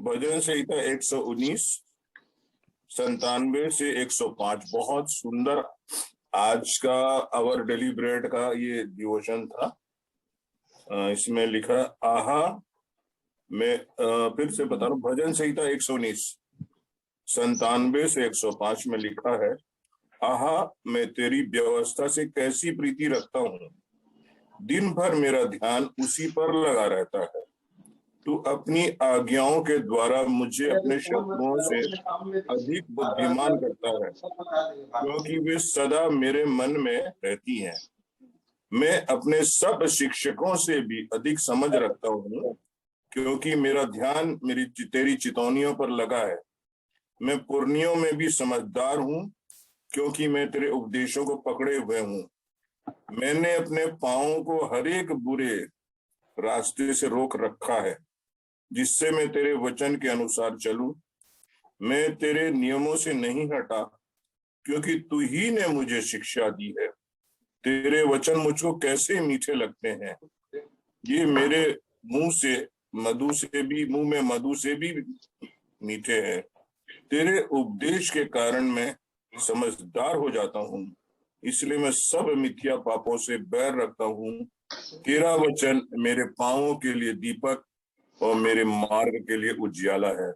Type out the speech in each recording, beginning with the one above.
भजन संहिता 119 97 से 105। बहुत सुंदर आज का आवर डेली ब्रेड का ये डिवोशन था। इसमें लिखा आहा, मैं फिर से बता रहा हूँ, भजन संहिता 119 97 से 105 में लिखा है, आहा मैं तेरी व्यवस्था से कैसी प्रीति रखता हूँ, दिन भर मेरा ध्यान उसी पर लगा रहता है। तू अपनी आज्ञाओं के द्वारा मुझे अपने शत्रुओं से अधिक बुद्धिमान करता है, क्योंकि वे सदा मेरे मन में रहती हैं। मैं अपने सब शिक्षकों से भी अधिक समझ रखता हूँ, क्योंकि मेरा ध्यान तेरी चितौनियों पर लगा है। मैं पुरनियों में भी समझदार हूँ, क्योंकि मैं तेरे उपदेशों को पकड़े हुए हूँ। मैंने अपने पांवों को हर एक बुरे रास्ते से रोक रखा है, जिससे मैं तेरे वचन के अनुसार चलूं। मैं तेरे नियमों से नहीं हटा, क्योंकि तू ही ने मुझे शिक्षा दी है। तेरे वचन मुझको कैसे मीठे लगते हैं, ये मेरे मुंह में मधु से भी मीठे हैं। तेरे उपदेश के कारण मैं समझदार हो जाता हूँ, इसलिए मैं सब मिथ्या पापों से बैर रखता हूँ। तेरा वचन मेरे पांवों के लिए दीपक और मेरे मार्ग के लिए उजियाला है।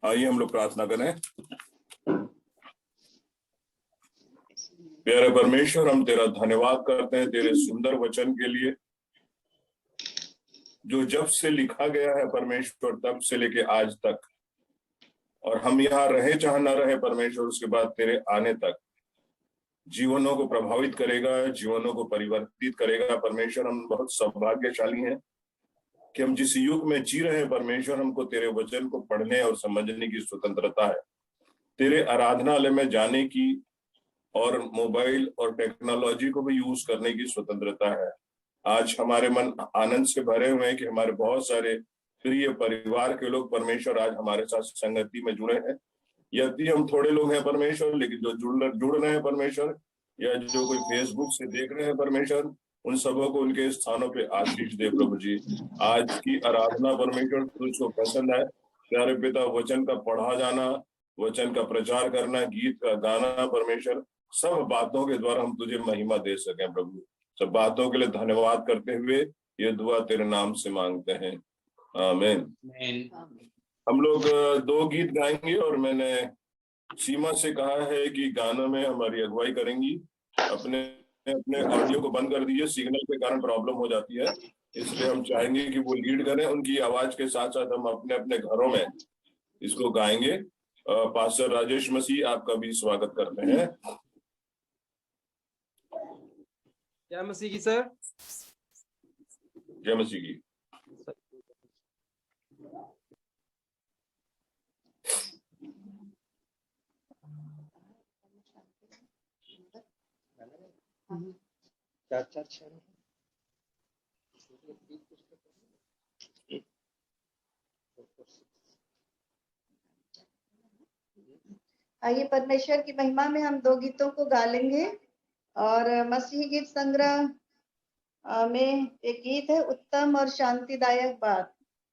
आइए हम लोग प्रार्थना करें। प्यारे परमेश्वर, हम तेरा धन्यवाद करते हैं तेरे सुंदर वचन के लिए, जो जब से लिखा गया है परमेश्वर, तब से लेके आज तक, और हम यहाँ रहे चाहे न रहे परमेश्वर, उसके बाद तेरे आने तक जीवनों को प्रभावित करेगा, जीवनों को परिवर्तित करेगा। परमेश्वर, हम बहुत सौभाग्यशाली हैं कि हम जिस युग में जी रहे हैं परमेश्वर, हमको तेरे वचन को पढ़ने और समझने की स्वतंत्रता है, तेरे आराधनालय में जाने की और मोबाइल और टेक्नोलॉजी को भी यूज करने की स्वतंत्रता है। आज हमारे मन आनंद से भरे हुए हैं कि हमारे बहुत सारे प्रिय परिवार के लोग परमेश्वर आज हमारे साथ संगति में जुड़े हैं। यदि हम थोड़े लोग हैं परमेश्वर, लेकिन जो जुड़ रहे हैं परमेश्वर, या जो कोई फेसबुक से देख रहे हैं परमेश्वर, उन सबों को उनके स्थानों पे आशीष दे प्रभु जी। आज की आराधना परमेश्वर तुझको पसंद है। प्यारे पिता, वचन का पढ़ा जाना, वचन का प्रचार करना, गीत का गाना परमेश्वर, सब बातों के द्वारा हम तुझे महिमा दे सकें प्रभु। सब बातों के लिए धन्यवाद करते हुए ये दुआ तेरे नाम से मांगते हैं, आमीन। हम लोग 2 गीत गाएंगे और मैंने सीमा से कहा है कि गानों में हमारी अगुवाई करेंगी। अपने अपने ऑडियो को बंद कर दीजिए, सिग्नल के कारण प्रॉब्लम हो जाती है, इसलिए हम चाहेंगे कि वो लीड करें। उनकी आवाज के साथ साथ हम अपने अपने घरों में इसको गाएंगे। पास्टर राजेश मसीह आपका भी स्वागत करते हैं। जय मसीह की सर। जय मसीह की। आइए परमेश्वर की महिमा में हम 2 गीतों को गा लेंगे। और मसीही गीत संग्रह में एक गीत है, उत्तम और शांतिदायक बात।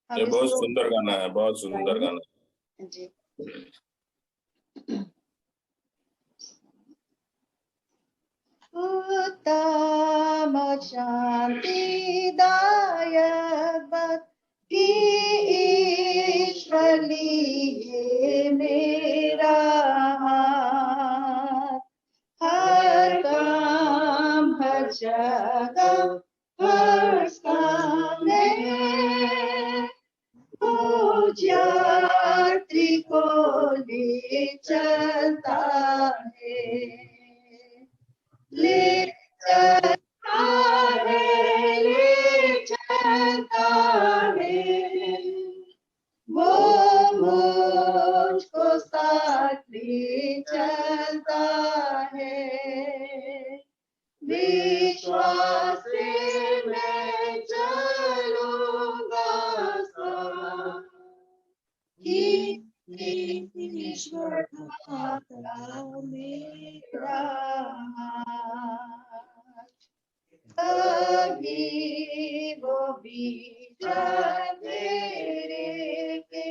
ये बहुत सुंदर गाना है, बहुत सुंदर गाना जी। उत्तम और शांतिदायक बात कि ईश्वर लिए मेरा हाथ, हर काम हर जगह हर स्थान में मुझ यात्री को ले चलता है, ले चलता है, ले चलता है। वो मुझको साथ ले चलता है। विश्वास से मैं चलूंगा साथ, ईश्वर खाता मेरा हाथ। कभी वो बीच मेरे पे,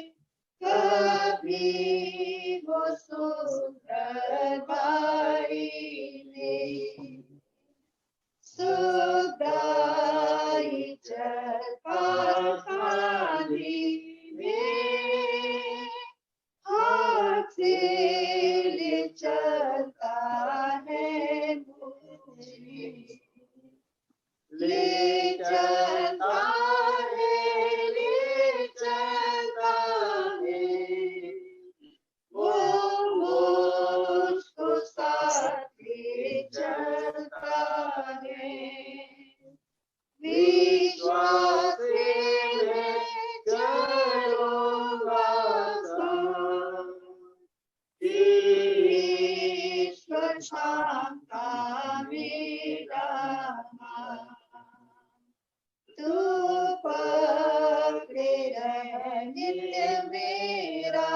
शांता मेरा तू पकड़े रह नित्य मेरा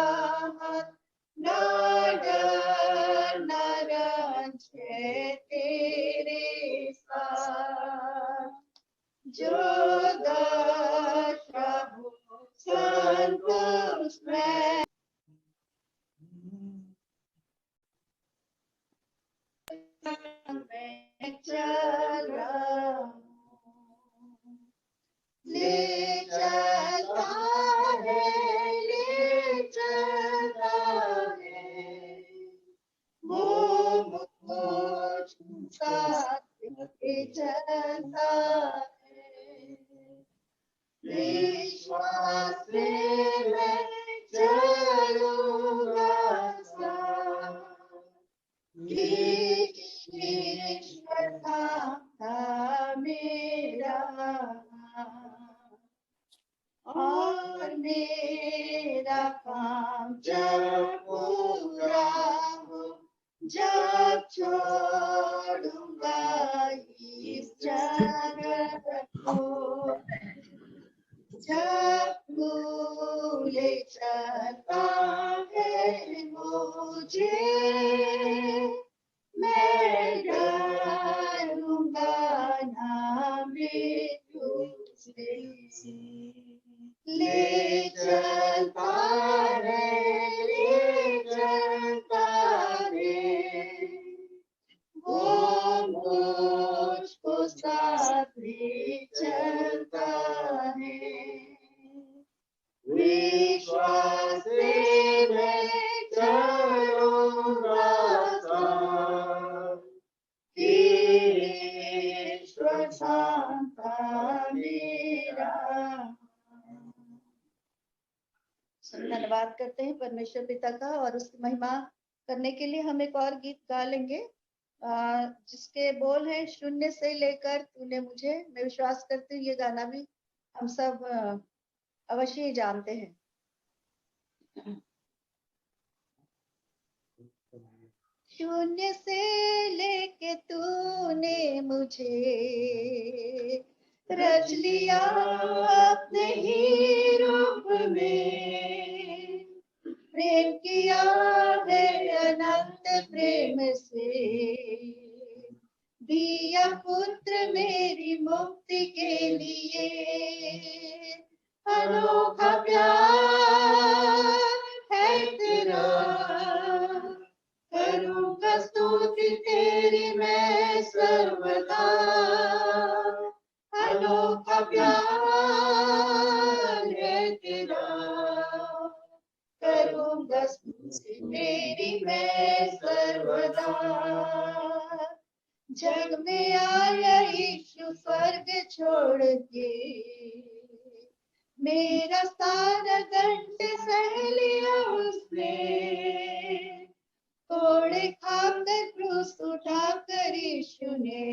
हाथ न डर न रंज है तेरे साथ जो दशा हो संतोष में चला ले चलता है ले चलता है वो मुझको साथ ले चलता है विश्वास में मैं चलूंगा साथ ईश्वर था मेरा और मेरा काम जब पूरा हो जब छोड़ूंगा इस जगत को जब भूले चलता है मुझे मैं डरूंगा ना मृत्यु से ले चलता रे वो मुझको साथ ले चलता है विश्वास से मैं चलूंगा साथ ईश्वर शांता मेरा। धन्यवाद करते हैं परमेश्वर पिता का और उसकी महिमा करने के लिए हम एक और गीत गा लेंगे जिसके बोल हैं शून्य से लेकर तूने मुझे। मैं विश्वास करती हूँ ये गाना भी हम सब अवश्य ही जानते हैं। शून्य से लेके तूने मुझे रच लिया अपने ही रूप में प्रेम किया है अनंत प्रेम से दिया पुत्र मेरी मुक्ति के लिए अनोखा प्यार है तेरा करूँगा स्तुति तेरी मैं सर्वदा अनोखा प्यार है तेरा करूँगा स्तुति तेरी मैं सर्वदा जग में आया यीशु स्वर्ग छोड़ के मेरा सारा दंड सह लिया उसने कोड़े खाकर क्रूस उठाकर यीशु ने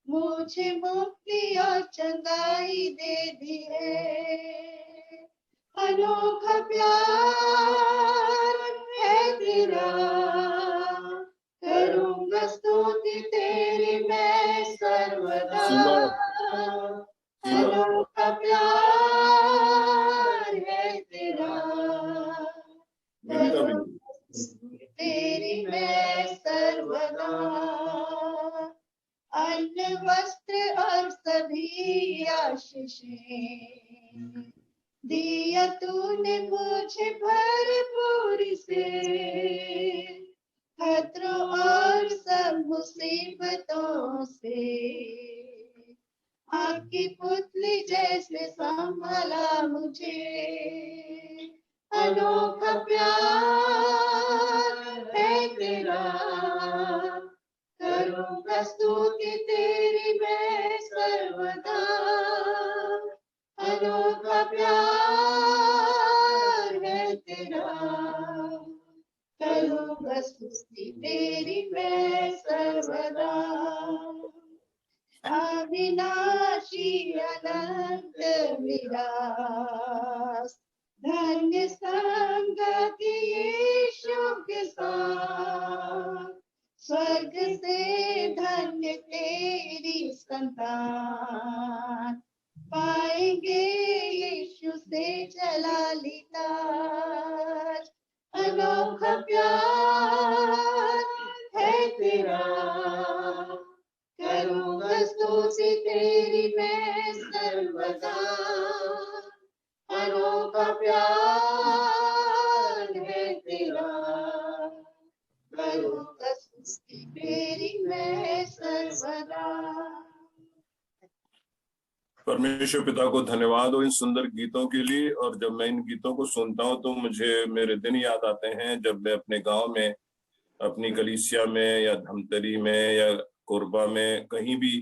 मुझे मुक्ति और चंगाई दे दी है अनोखा प्यार है तेरा करूँगा स्तुति तेरी मैं सर्वदा अनोखा प्यार है तेरा तेरी मैं सर्वदा अन्न वस्त्र और सभी आशीषें दिया तूने मुझे भरपूर से खतरों और सब मुसीबतों से आपकी पुतली जैसे संभाला मुझे अनोखा प्यार है तेरा करूँगा स्तुति तेरी मैं सर्वदा अनोखा प्यार है तेरा करूँगा स्तुति तेरी मैं सर्वदा अविनाशी अनंत विरास धन्य संगति यीशु के साथ संतान, पाएंगे यीशु से जलाली ताज। अनोखा प्यार है तेरा, करूँगा स्तुति तेरी मैं सर्वदा। अनोखा प्यार है तेरा, करूँगा स्तुति तेरी मैं सर्वदा। परमेश्वर पिता को धन्यवाद हो इन सुंदर गीतों के लिए। और जब मैं इन गीतों को सुनता हूँ तो मुझे मेरे दिन याद आते हैं जब मैं अपने गांव में, अपनी कलीसिया में या धमतरी में या कोरबा में कहीं भी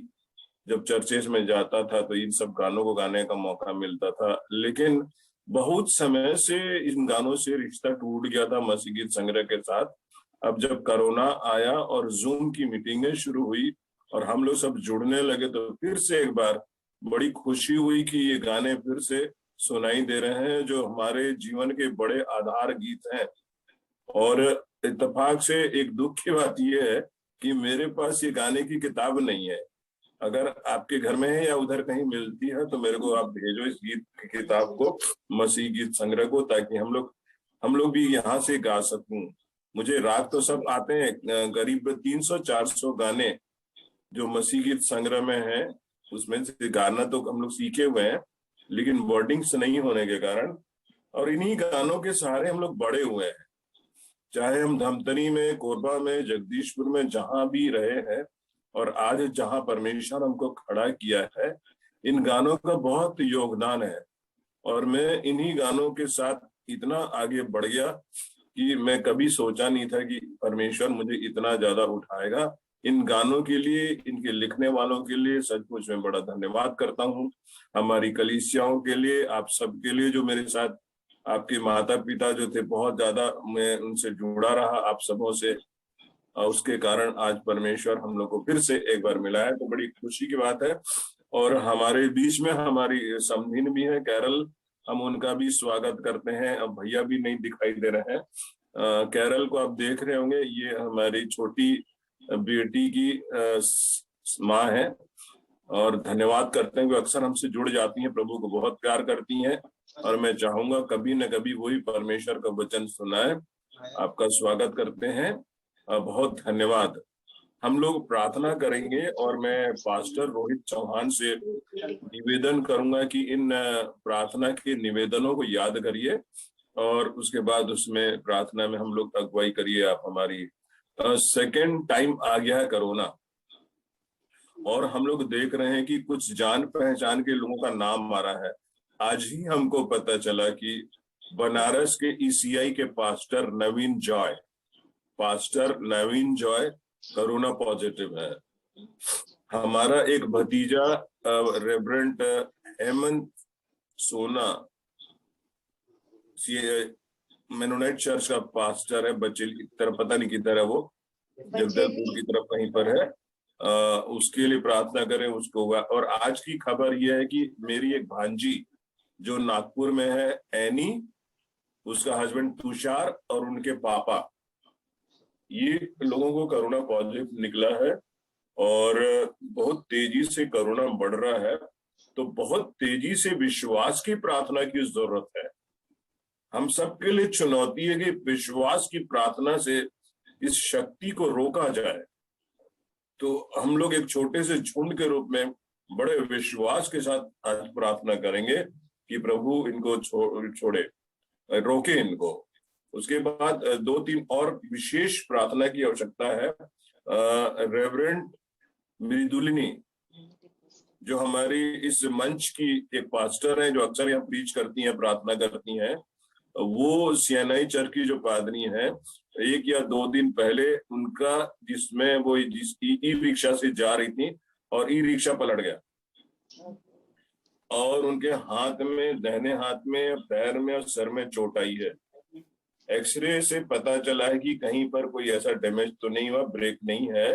जब चर्चेस में जाता था तो इन सब गानों को गाने का मौका मिलता था। लेकिन बहुत समय से इन गानों से रिश्ता टूट गया था मसीह गीत संग्रह के साथ। अब जब कोरोना आया और जूम की मीटिंगें शुरू हुई और हम लोग सब जुड़ने लगे तो फिर से एक बार बड़ी खुशी हुई कि ये गाने फिर से सुनाई दे रहे हैं जो हमारे जीवन के बड़े आधार गीत हैं। और इत्तेफाक से एक दुख की बात यह है कि मेरे पास ये गाने की किताब नहीं है। अगर आपके घर में है या उधर कहीं मिलती है तो मेरे को आप भेजो इस गीत की किताब को, मसीह गीत संग्रह को, ताकि हम लोग भी यहाँ से गा सकूं। मुझे राग तो सब आते हैं, करीब 300-400 गाने जो मसीह गीत संग्रह में है उसमें से गाना तो हम लोग सीखे हुए हैं, लेकिन वर्डिंग्स नहीं होने के कारण और इन्हीं गानों के सहारे हम लोग बड़े हुए हैं। चाहे हम धमतरी में, कोरबा में, जगदीशपुर में जहां भी रहे हैं और आज जहां परमेश्वर हमको खड़ा किया है, इन गानों का बहुत योगदान है। और मैं इन्हीं गानों के साथ इतना आगे बढ़ गया कि मैं कभी सोचा नहीं था कि परमेश्वर मुझे इतना ज्यादा उठाएगा। इन गानों के लिए, इनके लिखने वालों के लिए सचमुच में बड़ा धन्यवाद करता हूँ। हमारी कलीसियाओं के लिए, आप सबके लिए, जो मेरे साथ आपके माता पिता जो थे, बहुत ज्यादा मैं उनसे जुड़ा रहा आप सबों से, उसके कारण आज परमेश्वर हम लोग को फिर से एक बार मिला है, तो बड़ी खुशी की बात है। और हमारे बीच में हमारी समधीन भी है, कैरल, हम उनका भी स्वागत करते हैं। अब भैया भी नहीं दिखाई दे रहे हैं। कैरल को आप देख रहे होंगे, ये हमारी छोटी बेटी की माँ है और धन्यवाद करते हैं कि अक्सर हमसे जुड़ जाती हैं, प्रभु को बहुत प्यार करती हैं। और मैं चाहूंगा कभी न कभी वही परमेश्वर का वचन सुनाए। आपका स्वागत करते हैं, बहुत धन्यवाद। हम लोग प्रार्थना करेंगे और मैं पास्टर रोहित चौहान से निवेदन करूंगा कि इन प्रार्थना के निवेदनों को याद करिए और उसके बाद उसमें प्रार्थना में हम लोग अगुवाई करिए आप हमारी। सेकेंड टाइम आ गया है कोरोना और हम लोग देख रहे हैं कि कुछ जान पहचान के लोगों का नाम आ रहा है। आज ही हमको पता चला कि बनारस के ईसीआई के पास्टर नवीन जॉय कोरोना पॉजिटिव है। हमारा एक भतीजा रेवरेंड हेमंत सोना मेनोनाइट चर्च का पास्टर है, बच्चे की तरफ, पता नहीं किधर है वो, जगदलपुर की तरफ कहीं पर है, उसके लिए प्रार्थना करें उसको। और आज की खबर यह है कि मेरी एक भांजी जो नागपुर में है, एनी, उसका हस्बैंड तुषार और उनके पापा, ये लोगों को कोरोना पॉजिटिव निकला है और बहुत तेजी से कोरोना बढ़ रहा है। तो बहुत तेजी से विश्वास की प्रार्थना की जरूरत है। हम सबके लिए चुनौती है कि विश्वास की प्रार्थना से इस शक्ति को रोका जाए। तो हम लोग एक छोटे से झुंड के रूप में बड़े विश्वास के साथ आज प्रार्थना करेंगे कि प्रभु इनको छोड़े, रोके इनको। उसके बाद 2-3 और विशेष प्रार्थना की आवश्यकता है। रेवरेंड मृदुलिनी जो हमारी इस मंच की एक पास्टर है, जो अक्सर यहाँ प्रीच करती हैं, प्रार्थना करती हैं, वो सियानाई चर्च की जो पादरी हैं, 1 या 2 दिन पहले उनका, जिसमें वो ई रिक्शा से जा रही थी और ई रिक्शा पलट गया और उनके हाथ में, दाहिने हाथ में, पैर में और सर में चोट आई है। एक्सरे से पता चला है कि कहीं पर कोई ऐसा डैमेज तो नहीं हुआ, ब्रेक नहीं है,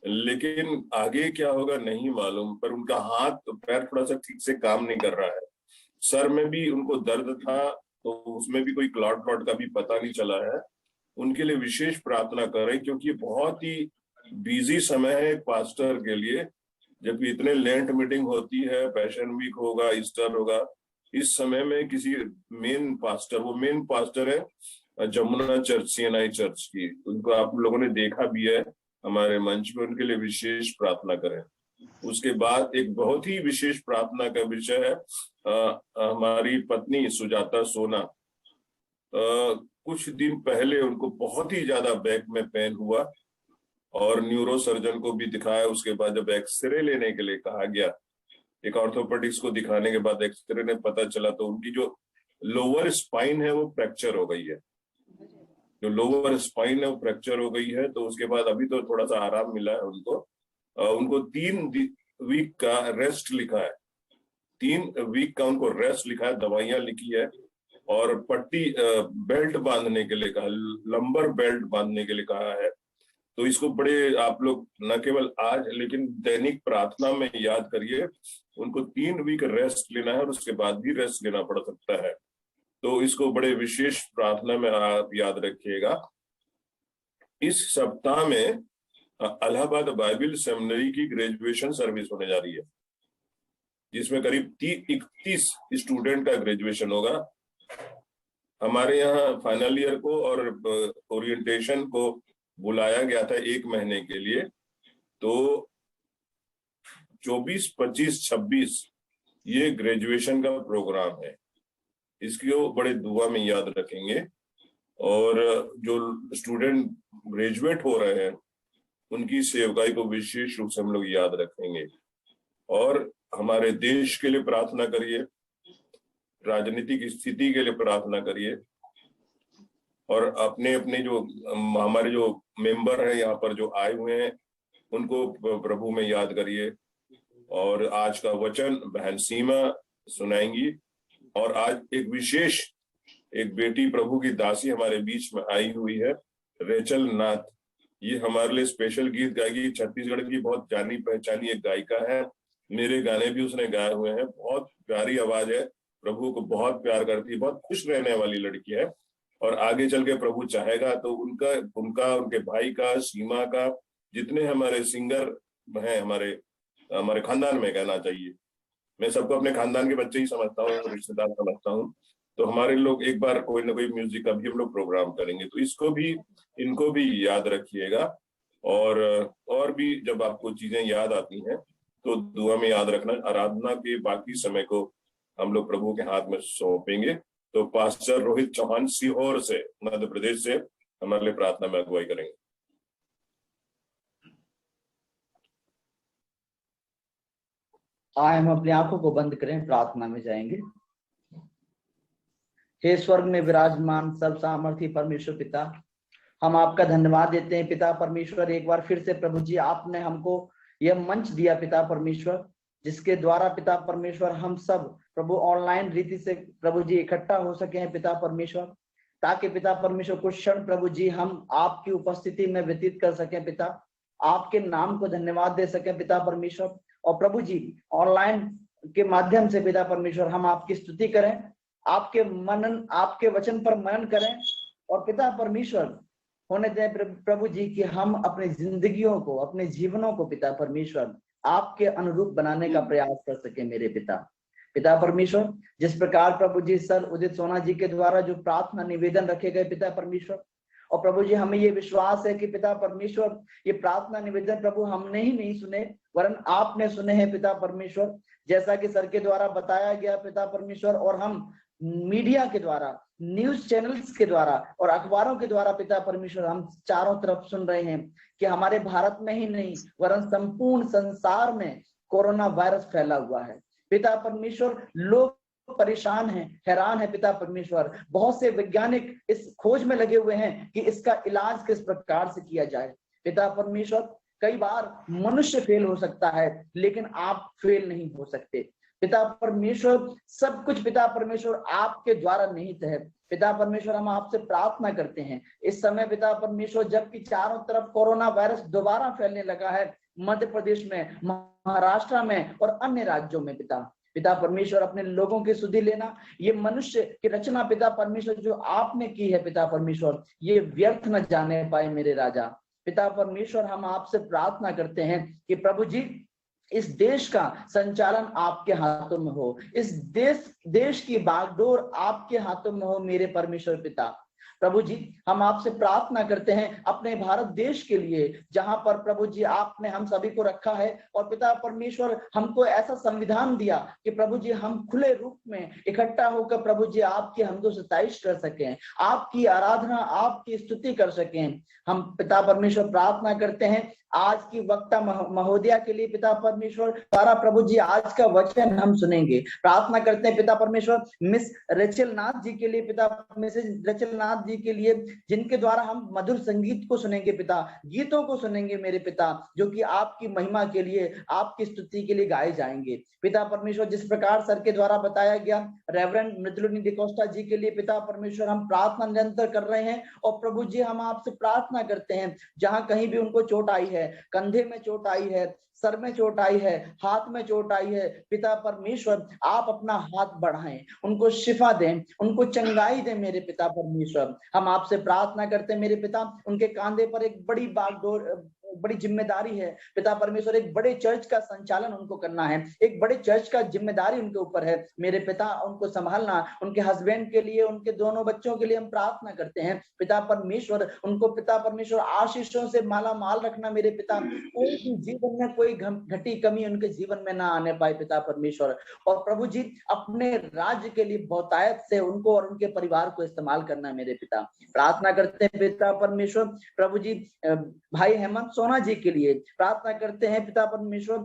लेकिन आगे क्या होगा नहीं मालूम। पर उनका हाथ तो पैर थोड़ा सा ठीक से काम नहीं कर रहा है। सर में भी उनको दर्द था, तो उसमें भी कोई क्लॉट का भी पता नहीं चला है। उनके लिए विशेष प्रार्थना करें क्योंकि बहुत ही बिजी समय है पास्टर के लिए। जबकि इतने लेंट मीटिंग होती है, पैशन वीक होगा, ईस्टर होगा, इस समय में किसी मेन पास्टर है जमुना चर्च, CNI चर्च की, उनको आप लोगों ने देखा भी है हमारे मंच पे, उनके लिए विशेष प्रार्थना करें। उसके बाद एक बहुत ही विशेष प्रार्थना का विषय है हमारी पत्नी सुजाता सोना। कुछ दिन पहले उनको बहुत ही ज्यादा बैक में पेन हुआ और न्यूरो सर्जन को भी दिखाया। उसके बाद जब एक्सरे लेने के लिए कहा गया, एक ऑर्थोपेडिक्स को दिखाने के बाद एक्सरे ने पता चला तो उनकी जो लोअर स्पाइन है वो फ्रैक्चर हो गई है। जो लोअर स्पाइन है वो फ्रैक्चर हो गई है। तो उसके बाद अभी तो थोड़ा सा आराम मिला है उनको 3 वीक का रेस्ट लिखा है, 3 वीक का उनको रेस्ट लिखा है, दवाइयां लिखी है और पट्टी बेल्ट बांधने के लिए कहा, लंबर बेल्ट बांधने के लिए कहा है। तो इसको बड़े आप लोग न केवल आज लेकिन दैनिक प्रार्थना में याद करिए, उनको 3 वीक रेस्ट लेना है और उसके बाद भी रेस्ट लेना पड़ सकता है। तो इसको बड़े विशेष प्रार्थना में आप याद रखिएगा। इस सप्ताह में इलाहाबाद बाइबल सेमिनरी की ग्रेजुएशन सर्विस होने जा रही है, जिसमें करीब 31 स्टूडेंट का ग्रेजुएशन होगा। हमारे यहाँ फाइनल ईयर को और ओरिएंटेशन को बुलाया गया था 1 महीने के लिए। तो 24, 25, 26 ये ग्रेजुएशन का प्रोग्राम है, इसको बड़े दुआ में याद रखेंगे। और जो स्टूडेंट ग्रेजुएट हो रहे हैं उनकी सेवकाई को विशेष रूप से हम लोग याद रखेंगे। और हमारे देश के लिए प्रार्थना करिए, राजनीतिक स्थिति के लिए प्रार्थना करिए और अपने अपने जो हमारे जो मेंबर हैं यहाँ पर जो आए हुए हैं उनको प्रभु में याद करिए। और आज का वचन बहन सीमा सुनाएंगी। और आज एक विशेष एक बेटी प्रभु की दासी हमारे बीच में आई हुई है, रेचल नाथ। ये हमारे लिए स्पेशल गीत गाएगी। छत्तीसगढ़ की बहुत जानी पहचानी एक गायिका है, मेरे गाने भी उसने गाए हुए हैं। बहुत प्यारी आवाज है, प्रभु को बहुत प्यार करती है, बहुत खुश रहने वाली लड़की है। और आगे चल के प्रभु चाहेगा तो उनका उनके भाई का, सीमा का, जितने हमारे सिंगर हैं हमारे खानदान में कहना चाहिए, मैं सबको अपने खानदान के बच्चे ही समझता हूँ, रिश्तेदार समझता हूँ। तो हमारे लोग एक बार कोई ना कोई म्यूजिक का भी हम लोग प्रोग्राम करेंगे, तो इनको भी याद रखिएगा। और भी जब आपको चीजें याद आती हैं तो दुआ में याद रखना। आराधना के बाकी समय को हम लोग प्रभु के हाथ में सौंपेंगे। तो पास्टर रोहित चौहान सीहोर से, मध्य प्रदेश से हमारे लिए प्रार्थना में अगुवाई करेंगे। आए हम अपनी आंखों को बंद करें, प्रार्थना में जाएंगे। हे स्वर्ग में विराजमान सब सामर्थी परमेश्वर पिता, हम आपका धन्यवाद देते हैं पिता परमेश्वर। एक बार फिर से प्रभु जी आपने हमको यह मंच दिया पिता परमेश्वर, जिसके द्वारा पिता परमेश्वर हम सब प्रभु ऑनलाइन रीति से प्रभु जी इकट्ठा हो सके हैं पिता परमेश्वर, ताकि पिता परमेश्वर कुछ क्षण प्रभु जी हम आपकी उपस्थिति में व्यतीत कर सकें पिता, आपके नाम को धन्यवाद दे सकें पिता परमेश्वर। और प्रभु जी ऑनलाइन के माध्यम से पिता परमेश्वर हम आपकी स्तुति करें, आपके वचन पर मनन करें और पिता परमेश्वर होने दें प्रभु जी कि हम अपनी जिंदगियों को, अपने जीवनों को पिता परमेश्वर आपके अनुरूप बनाने का प्रयास कर सके मेरे पिता परमेश्वर। जिस प्रकार प्रभु जी सर उदित सोना जी के द्वारा जो प्रार्थना निवेदन रखे गए पिता परमेश्वर, और प्रभु जी हमें ये विश्वास है कि पिता परमेश्वर ये प्रार्थना निवेदन प्रभु हमने ही नहीं सुने वरन आपने सुने हैं पिता परमेश्वर। जैसा कि सर के द्वारा बताया गया पिता परमेश्वर, और हम मीडिया के द्वारा, न्यूज चैनल्स के द्वारा और अखबारों के द्वारा पिता परमेश्वर हम चारों तरफ सुन रहे हैं कि हमारे भारत में ही नहीं वरन संपूर्ण संसार में कोरोना वायरस फैला हुआ है पिता परमेश्वर। लोग परेशान हैं, हैरान है पिता परमेश्वर। बहुत से वैज्ञानिक इस खोज में लगे हुए हैं कि इसका इलाज किस प्रकार से किया जाए पिता परमेश्वर। कई बार मनुष्य फेल हो सकता है लेकिन आप फेल नहीं हो सकते पिता परमेश्वर। सब कुछ पिता परमेश्वर आपके द्वारा निहित है पिता परमेश्वर। हम आपसे प्रार्थना करते हैं इस समय पिता परमेश्वर, जबकि चारों तरफ कोरोना वायरस दोबारा फैलने लगा है, मध्य प्रदेश में, महाराष्ट्र में और अन्य राज्यों में पिता परमेश्वर अपने लोगों की सुधि लेना। ये मनुष्य की रचना पिता परमेश्वर जो आपने की है पिता परमेश्वर, ये व्यर्थ न जाने पाए मेरे राजा। पिता परमेश्वर हम आपसे प्रार्थना करते हैं कि प्रभु जी इस देश का संचालन आपके हाथों में हो, इस देश की बागडोर आपके हाथों में हो मेरे परमेश्वर पिता। प्रभु जी हम आपसे प्रार्थना करते हैं अपने भारत देश के लिए, जहां पर प्रभु जी आपने हम सभी को रखा है, और पिता परमेश्वर हमको ऐसा संविधान दिया कि प्रभु जी हम खुले रूप में इकट्ठा होकर प्रभु जी आपकी हमदो सताइश कर सकें, आपकी आराधना आपकी स्तुति कर सकें। हम पिता परमेश्वर प्रार्थना करते हैं आज की वक्ता महोदया के लिए पिता परमेश्वर द्वारा प्रभु जी आज का वचन हम सुनेंगे। प्रार्थना करते हैं पिता परमेश्वर मिस रेचल नाथ जी के लिए, पिता मिसेज रेचल नाथ जी के लिए, जिनके द्वारा हम मधुर संगीत को सुनेंगे पिता, गीतों को सुनेंगे मेरे पिता, जो कि आपकी महिमा के लिए आपकी स्तुति के लिए गाए जाएंगे। पिता परमेश्वर जिस प्रकार सर के द्वारा बताया गया रेवरेंड मृदुलिनी डिकोस्टा जी के लिए पिता परमेश्वर हम प्रार्थना निरंतर कर रहे हैं। और प्रभु जी हम आपसे प्रार्थना करते हैं जहां कहीं भी उनको चोट आई है, कंधे में चोट आई है, सर में चोट आई है, हाथ में चोट आई है, पिता परमेश्वर आप अपना हाथ बढ़ाएं, उनको शिफा दें, उनको चंगाई दें मेरे पिता परमेश्वर। हम आपसे प्रार्थना करते हैं मेरे पिता, उनके कांधे पर एक बड़ी बागडोर बड़ी जिम्मेदारी है पिता परमेश्वर, एक बड़े चर्च का संचालन उनको करना है, एक बड़े चर्च का जिम्मेदारी उनके ऊपर है मेरे पिता, उनको संभालना। उनके हस्बैंड के लिए, उनके दोनों बच्चों के लिए हम प्रार्थना करते हैं पिता परमेश्वर, उनको पिता परमेश्वर आशीषों से माला माल रखना मेरे पिता, कोई भी जीवन में कोई घटी कमी उनके जीवन में ना आने पाए पिता परमेश्वर। और प्रभु जी अपने राज्य के लिए बहुतायत से उनको और उनके परिवार को इस्तेमाल करना मेरे पिता। प्रार्थना करते हैं पिता परमेश्वर प्रभु जी भाई हेमंत सोना जी के लिए, प्रार्थना करते हैं पिता परमेश्वर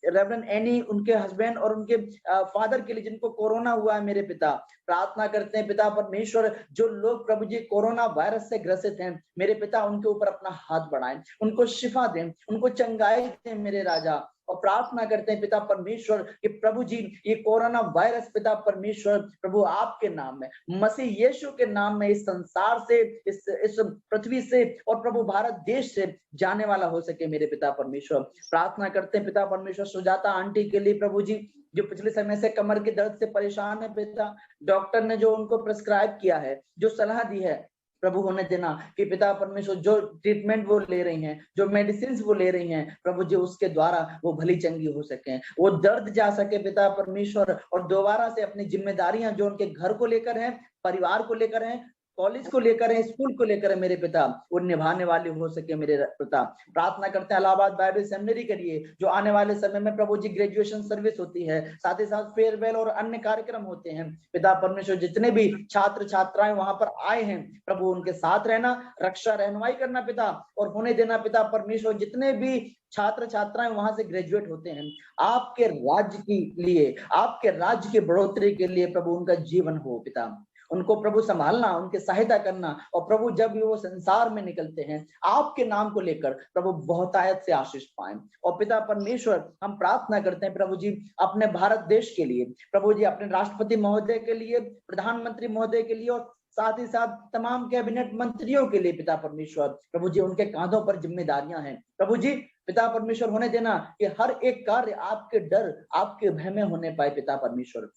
रेवरेंड एनी उनके हस्बैंड और उनके फादर के लिए जिनको कोरोना हुआ है मेरे पिता। प्रार्थना करते हैं पिता परमेश्वर जो लोग प्रभु जी कोरोना वायरस से ग्रसित हैं मेरे पिता, उनके ऊपर अपना हाथ बढ़ाएं, उनको शिफा दें, उनको चंगाई दें मेरे राजा। और प्रार्थना करते हैं पिता परमेश्वर कि प्रभु जी ये कोरोना वायरस पिता परमेश्वर प्रभु आपके नाम में, मसीह यीशु के नाम में इस संसार से, इस पृथ्वी से और प्रभु भारत देश से जाने वाला हो सके मेरे पिता परमेश्वर। प्रार्थना करते हैं पिता परमेश्वर सुजाता आंटी के लिए प्रभु जी, जो पिछले समय से कमर के दर्द से परेशान है पिता, डॉक्टर ने जो उनको प्रिस्क्राइब किया है, जो सलाह दी है प्रभु होने देना कि पिता परमेश्वर जो ट्रीटमेंट वो ले रही हैं, जो मेडिसिन वो ले रही हैं प्रभु जी उसके द्वारा वो भली चंगी हो सके, वो दर्द जा सके पिता परमेश्वर, और दोबारा से अपनी जिम्मेदारियां जो उनके घर को लेकर हैं, परिवार को लेकर हैं, कॉलेज को लेकर है, स्कूल को लेकर है मेरे पिता, वो निभाने वाले हो सके मेरे पिता। प्रार्थना करते हैं इलाहाबाद बाइबल सेमिनरी के लिए, जो आने वाले समय में प्रभु जी ग्रेजुएशन सर्विस होती है, साथ ही साथ फेयरवेल और अन्य कार्यक्रम होते हैं पिता परमेश्वर। जितने भी छात्र छात्राएं वहां पर आए हैं प्रभु उनके साथ रहना, रक्षा रहनुमाई करना पिता, और होने देना पिता परमेश्वर। जितने भी छात्र छात्राएं वहां से ग्रेजुएट होते हैं आपके राज्य के लिए, आपके राज्य की बढ़ोतरी के लिए प्रभु उनका जीवन हो पिता, उनको प्रभु संभालना, उनकी सहायता करना। और प्रभु जब भी वो संसार में निकलते हैं आपके नाम को लेकर प्रभु बहुतायत से आशीष पाएं। और पिता परमेश्वर हम प्रार्थना करते हैं प्रभु जी अपने भारत देश के लिए, प्रभु जी अपने राष्ट्रपति महोदय के लिए, प्रधानमंत्री महोदय के लिए, और साथ ही साथ तमाम कैबिनेट मंत्रियों के लिए पिता परमेश्वर। प्रभु जी उनके कांधों पर जिम्मेदारियां हैं प्रभु जी, पिता परमेश्वर होने देना कि हर एक कार्य आपके डर आपके भय में होने पाए पिता परमेश्वर।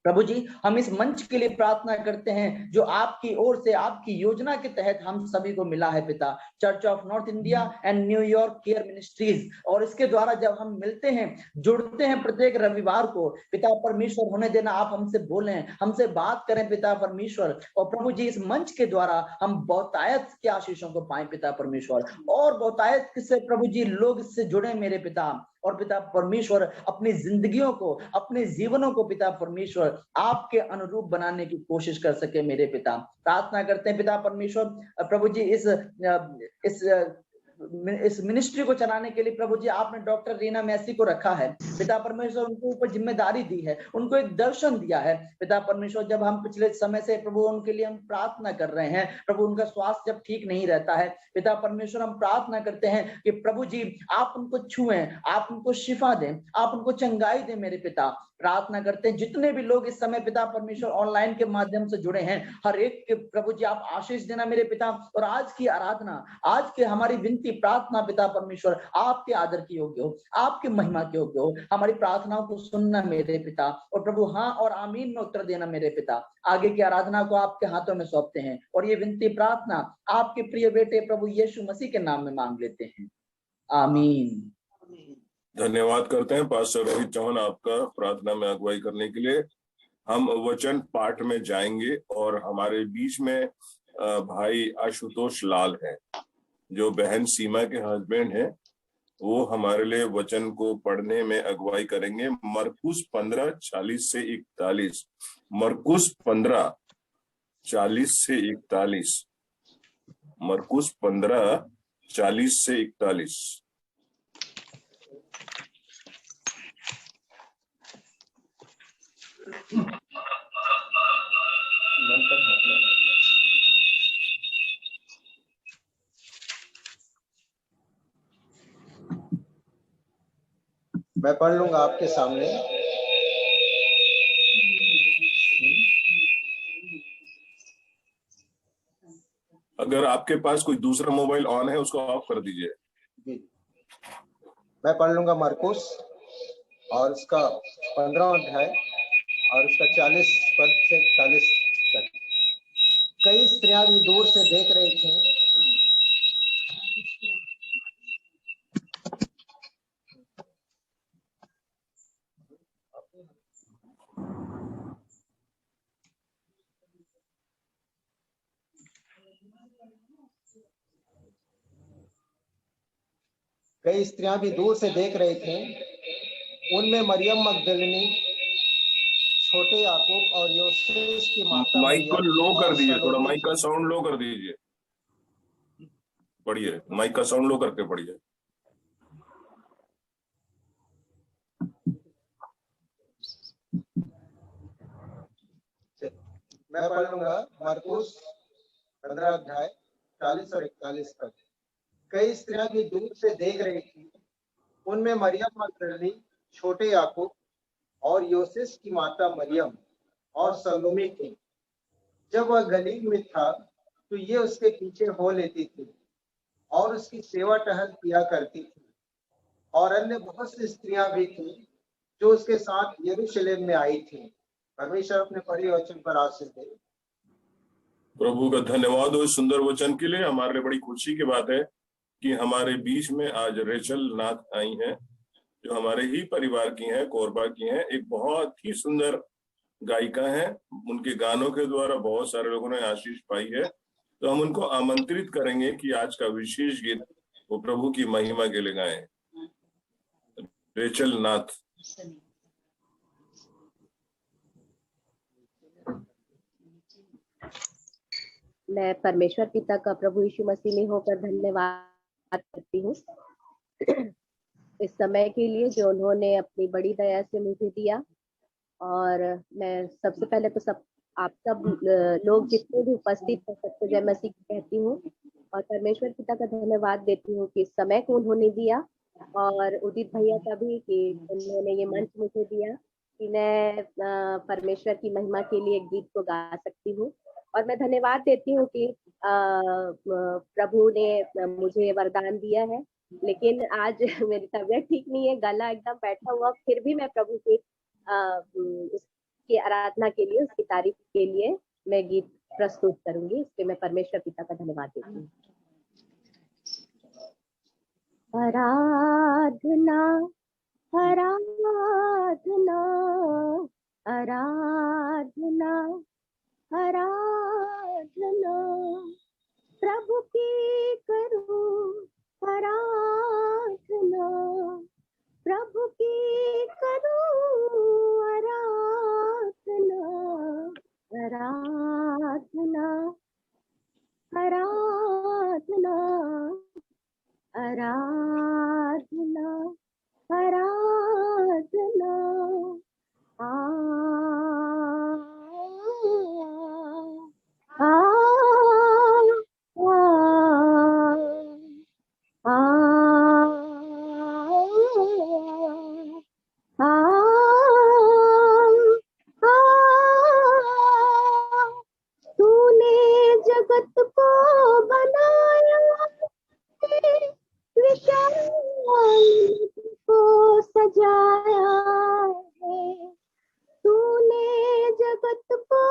प्रभु जी हम इस मंच के लिए प्रार्थना करते हैं जो आपकी ओर से आपकी योजना के तहत हम सभी को मिला है पिता, church of north India and New York care ministries. और इसके द्वारा जब हम मिलते हैं, जुड़ते हैं प्रत्येक रविवार को पिता परमेश्वर होने देना आप हमसे बोलें, हमसे बात करें पिता परमेश्वर। और प्रभु जी इस मंच के द्वारा हम बहुतायत के आशीषों को पाएं पिता परमेश्वर, और बहुतायत से प्रभु जी लोग इससे जुड़े मेरे पिता। और पिता परमेश्वर अपनी जिंदगियों को, अपने जीवनों को पिता परमेश्वर आपके अनुरूप बनाने की कोशिश कर सके मेरे पिता। प्रार्थना करते हैं पिता परमेश्वर प्रभु जी इस मिनिस्ट्री को चलाने के लिए प्रभु जी आपने डॉक्टर रीना मैसी को रखा है पिता परमेश्वर, उनको ऊपर जिम्मेदारी दी है, उनको एक दर्शन दिया है पिता परमेश्वर। जब हम पिछले समय से प्रभु उनके लिए हम प्रार्थना कर रहे हैं प्रभु, उनका स्वास्थ्य जब ठीक नहीं रहता है पिता परमेश्वर, हम प्रार्थना करते हैं कि प्रभु जी आप उनको छुएं, आप उनको शिफा दें, आप उनको चंगाई दें मेरे पिता। प्रार्थना करते हैं जितने भी लोग इस समय पिता परमेश्वर ऑनलाइन के माध्यम से जुड़े हैं, हर एक के प्रभु जी आप आशीष देना मेरे पिता। और आज की आराधना, आज के हमारी विनती प्रार्थना पिता परमेश्वर आपके आदर की योग्य हो, आपके महिमा के योग्य हो। हमारी प्रार्थनाओं को सुनना मेरे पिता, और प्रभु हाँ और आमीन में उत्तर देना मेरे पिता। आगे की आराधना को आपके हाथों में सौंपते हैं, और ये विनती प्रार्थना आपके प्रिय बेटे प्रभु यीशु मसीह के नाम में मांग लेते हैं, आमीन। धन्यवाद करते हैं पास्टर रोहित चौहान आपका प्रार्थना में अगुवाई करने के लिए। हम वचन पाठ में जाएंगे और हमारे बीच में भाई आशुतोष लाल हैं जो बहन सीमा के हस्बैंड हैं। वो हमारे लिए वचन को पढ़ने में अगुवाई करेंगे। मरकुस 15:40 से 41। मरकुस 15:40 से 41। मरकुस 15:40 से 41। मैं पढ़ लूंगा आपके सामने। अगर आपके पास कोई दूसरा मोबाइल ऑन है उसको ऑफ कर दीजिए। जी, मैं पढ़ लूंगा मरकुस और उसका 15वां अध्याय और उसका 40 पद से 41 तक। कई स्त्रियां भी दूर से देख रही थी। कई स्त्रियां भी दूर से देख रही थी। उनमें मरियम मगदलिनी, छोटे याकूब और योसेस की माता माइक को मरियम लो कर और दीजिए, थोड़ा सलोमी माइक का साउंड लो कर दीजिए। पढ़िए, माइक का साउंड लो करके पढ़िए। मैं पढ़ लूंगा मरकुस 15 अध्याय 40 और 41 तक। कई स्त्रियां भी दूर से देख रही थी। उनमें मरियम मगदलिनी, छोटे याकूब और योसेस की माता मरियम और सलोमी थी। जब वह गलील में था तो ये उसके पीछे हो लेती थी और उसकी सेवा टहल किया करती थी। और अन्य बहुत सी स्त्रियां भी थी जो उसके साथ यरूशलेम में आई थी। परमेश्वर अपने पढ़े वचन पर आशीष दे। प्रभु का धन्यवाद हो इस सुंदर वचन के लिए। हमारे लिए बड़ी खुशी की बात है कि हमारे बीच में आज रेचल नाथ आई हैं जो हमारे ही परिवार की हैं, कोरबा की हैं। एक बहुत ही सुंदर गायिका हैं। उनके गानों के द्वारा बहुत सारे लोगों ने आशीष पाई है। तो हम उनको आमंत्रित करेंगे कि आज का विशेष गीत वो प्रभु की महिमा के लिए गाएं। रेचल नाथ। मैं परमेश्वर पिता का प्रभु यीशु मसीह में होकर धन्यवाद करती हूँ इस समय के लिए जो उन्होंने अपनी बड़ी दया से मुझे दिया। और मैं सबसे पहले तो आप सब लोग जितने भी उपस्थित हैं सबको जय मसीह कहती हूँ और परमेश्वर पिता का धन्यवाद देती हूँ कि इस समय को उन्होंने दिया और उदित भैया का भी कि उन्होंने ये मंच मुझे दिया कि मैं परमेश्वर की महिमा के लिए गीत को गा सकती हूँ। और मैं धन्यवाद देती हूँ कि प्रभु ने मुझे वरदान दिया है। लेकिन आज मेरी तबीयत ठीक नहीं है, गला एकदम बैठा हुआ, फिर भी मैं प्रभु के उसकी आराधना के लिए, उसकी तारीफ के लिए मैं गीत प्रस्तुत करूंगी। इसके मैं परमेश्वर पिता का धन्यवाद देती हूँ। आराधना आराधना आराधना आराधना प्रभु की करूं आराधना, प्रभु की करूं आराधना आराधना आराधना आराधना आराधना तूने जगत को बनाया विशाल को सजाया है। तूने जगत को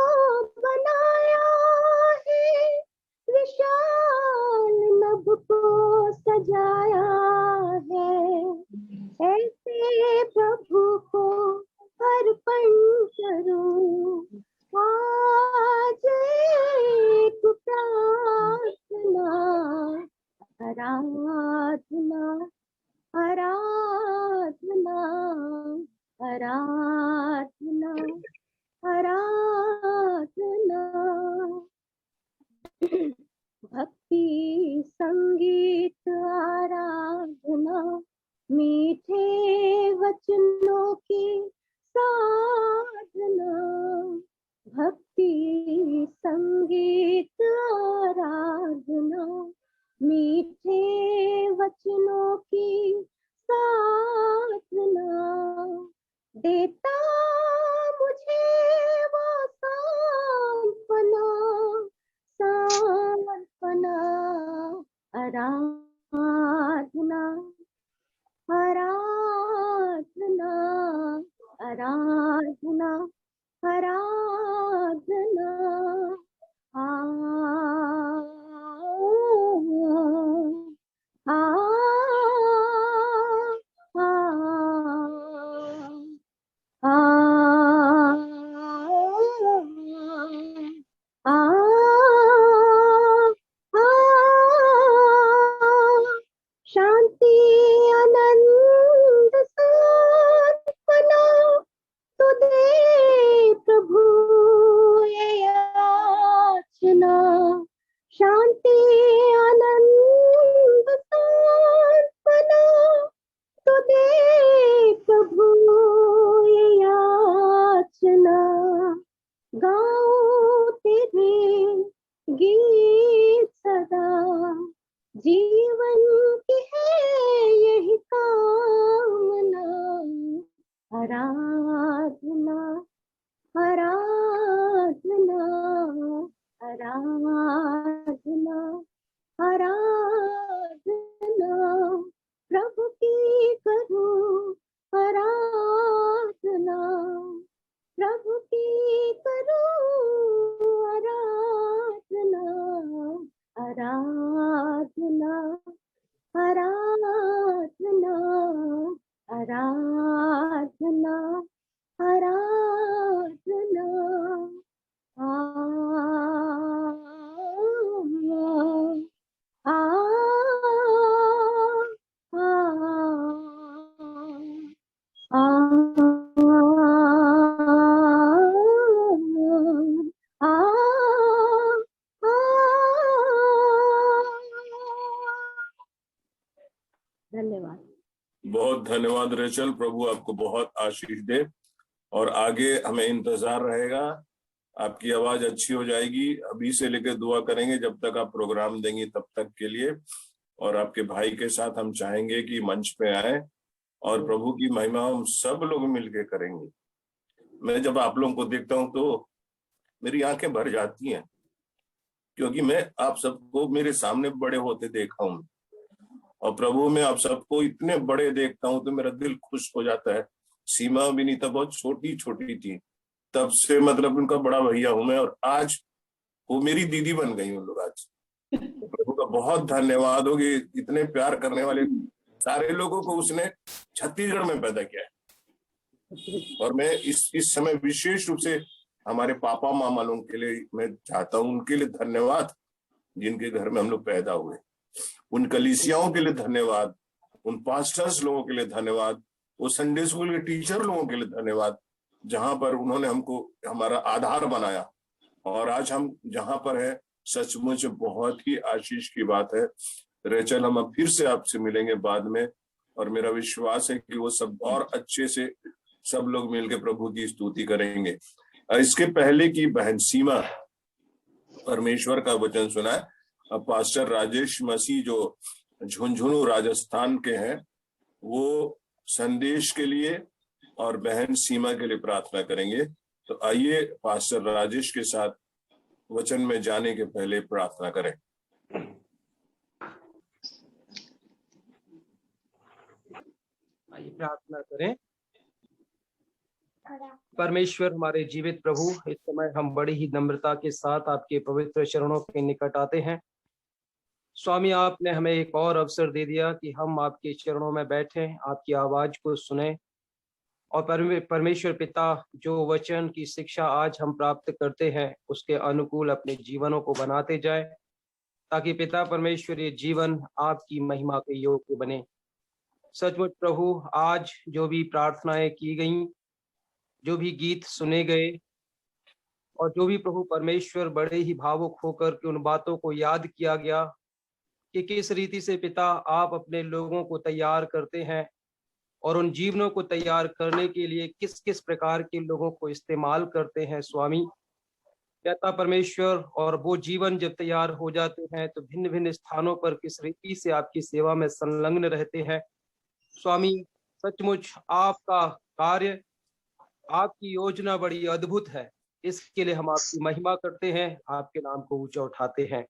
बनाया है विशाल नभ को सजाया है। ऐसे आराधना आराधना आराधना आराधना। भक्ति संगीत आराधना मीठे वचनों की साधना। भक्ति संगीत आराधना मीठे वचनों की साधना। देता मुझे वो सांत्वना सांत्वना। आराधना आराधना आराधना आराधना। आ आ आ आ शांति आनंद सांत्वना तो दे प्रभु ये याचना। शांति आनंद सांत्वना तो दे प्रभु ये याचना। गाओ तेरे गीत सदा जीवन की है यही कामना। आराधना आराधना आराधना आराधना। प्रभु की करूं आराधना। प्रभु की करूं आराधना। आराधना आराधना आराधना आराधना। आ आ आ धन्यवाद। बहुत धन्यवाद रेचल, प्रभु आपको बहुत आशीष दे और आगे हमें इंतजार रहेगा। आपकी आवाज अच्छी हो जाएगी, अभी से लेकर दुआ करेंगे जब तक आप प्रोग्राम देंगी तब तक के लिए। और आपके भाई के साथ हम चाहेंगे कि मंच पे आए और प्रभु की महिमा हम सब लोग मिलके करेंगे। मैं जब आप लोगों को देखता हूं तो मेरी आंखें भर जाती हैं, क्योंकि मैं आप सबको मेरे सामने बड़े होते देखा हूं और प्रभु में आप सबको इतने बड़े देखता हूं तो मेरा दिल खुश हो जाता है। सीमा भी नहीं था, बहुत छोटी छोटी थी, तब से मतलब उनका बड़ा भैया हूं मैं और आज वो मेरी दीदी बन गई उन लोग। आज प्रभु का बहुत धन्यवाद हो कि इतने प्यार करने वाले सारे लोगों को उसने छत्तीसगढ़ में पैदा किया है। और मैं इस समय विशेष रूप से हमारे पापा मामा लोगों के लिए मैं चाहता हूं, उनके लिए धन्यवाद जिनके घर में हम लोग पैदा हुए। उन कलीसियाओं के लिए धन्यवाद, उन पास्टर्स लोगों के लिए धन्यवाद, वो संडे स्कूल के टीचर लोगों के लिए धन्यवाद, जहां पर उन्होंने हमको हमारा आधार बनाया। और आज हम जहां पर है सचमुच बहुत ही आशीष की बात है। रेचल, हम अब फिर से आपसे मिलेंगे बाद में और मेरा विश्वास है कि वो सब और अच्छे से सब लोग मिलकर प्रभु की स्तुति करेंगे। इसके पहले की बहन सीमा परमेश्वर का वचन सुना है। अब पास्टर राजेश मसीह जो झुंझुनू राजस्थान के हैं वो संदेश के लिए और बहन सीमा के लिए प्रार्थना करेंगे। तो आइए पास्टर राजेश के साथ वचन में जाने के पहले प्रार्थना करें। आइए प्रार्थना करें। परमेश्वर हमारे जीवित प्रभु, इस समय हम बड़ी ही नम्रता के साथ आपके पवित्र चरणों के निकट आते हैं। स्वामी, आपने हमें एक और अवसर दे दिया कि हम आपके चरणों में बैठें, आपकी आवाज को सुने और परमेश्वर पिता जो वचन की शिक्षा आज हम प्राप्त करते हैं उसके अनुकूल अपने जीवनों को बनाते जाए। ताकि पिता परमेश्वर ये जीवन आपकी महिमा के योग्य बने। सचमुच प्रभु, आज जो भी प्रार्थनाएं की गईं, जो भी गीत सुने गए और जो भी प्रभु परमेश्वर बड़े ही भावुक होकर के उन बातों को याद किया गया कि किस रीति से पिता आप अपने लोगों को तैयार करते हैं और उन जीवनों को तैयार करने के लिए किस किस प्रकार के लोगों को इस्तेमाल करते हैं स्वामी। पिता परमेश्वर, और वो जीवन जब तैयार हो जाते हैं तो भिन्न भिन्न स्थानों पर किस रीति से आपकी सेवा में संलग्न रहते हैं स्वामी। सचमुच आपका कार्य, आपकी योजना बड़ी अद्भुत है। इसके लिए हम आपकी महिमा करते हैं, आपके नाम को ऊंचा उठाते हैं।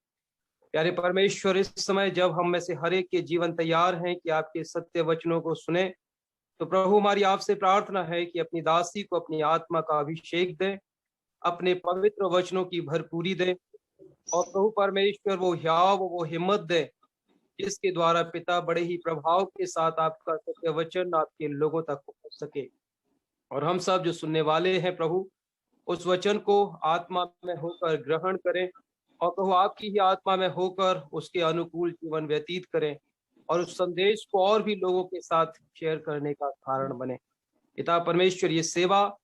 प्यारे परमेश्वर, इस समय जब हम में से हर एक के जीवन तैयार हैं कि आपके सत्य वचनों को सुने, तो प्रभु हमारी आपसे प्रार्थना है कि अपनी दासी को अपनी आत्मा का अभिषेक दे, अपने पवित्र वचनों की भरपूरी दे, और प्रभु परमेश्वर वो हिम्मत दे जिसके द्वारा पिता बड़े ही प्रभाव के साथ आपका सत्य वचन आपके लोगों तक पहुंच सके। और हम सब जो सुनने वाले हैं प्रभु, उस वचन को आत्मा में होकर ग्रहण करें और प्रभु आपकी ही आत्मा में होकर उसके अनुकूल जीवन व्यतीत करें और उस संदेश को और भी लोगों के साथ शेयर करने का कारण बने। पिता परमेश्वर, ये सेवा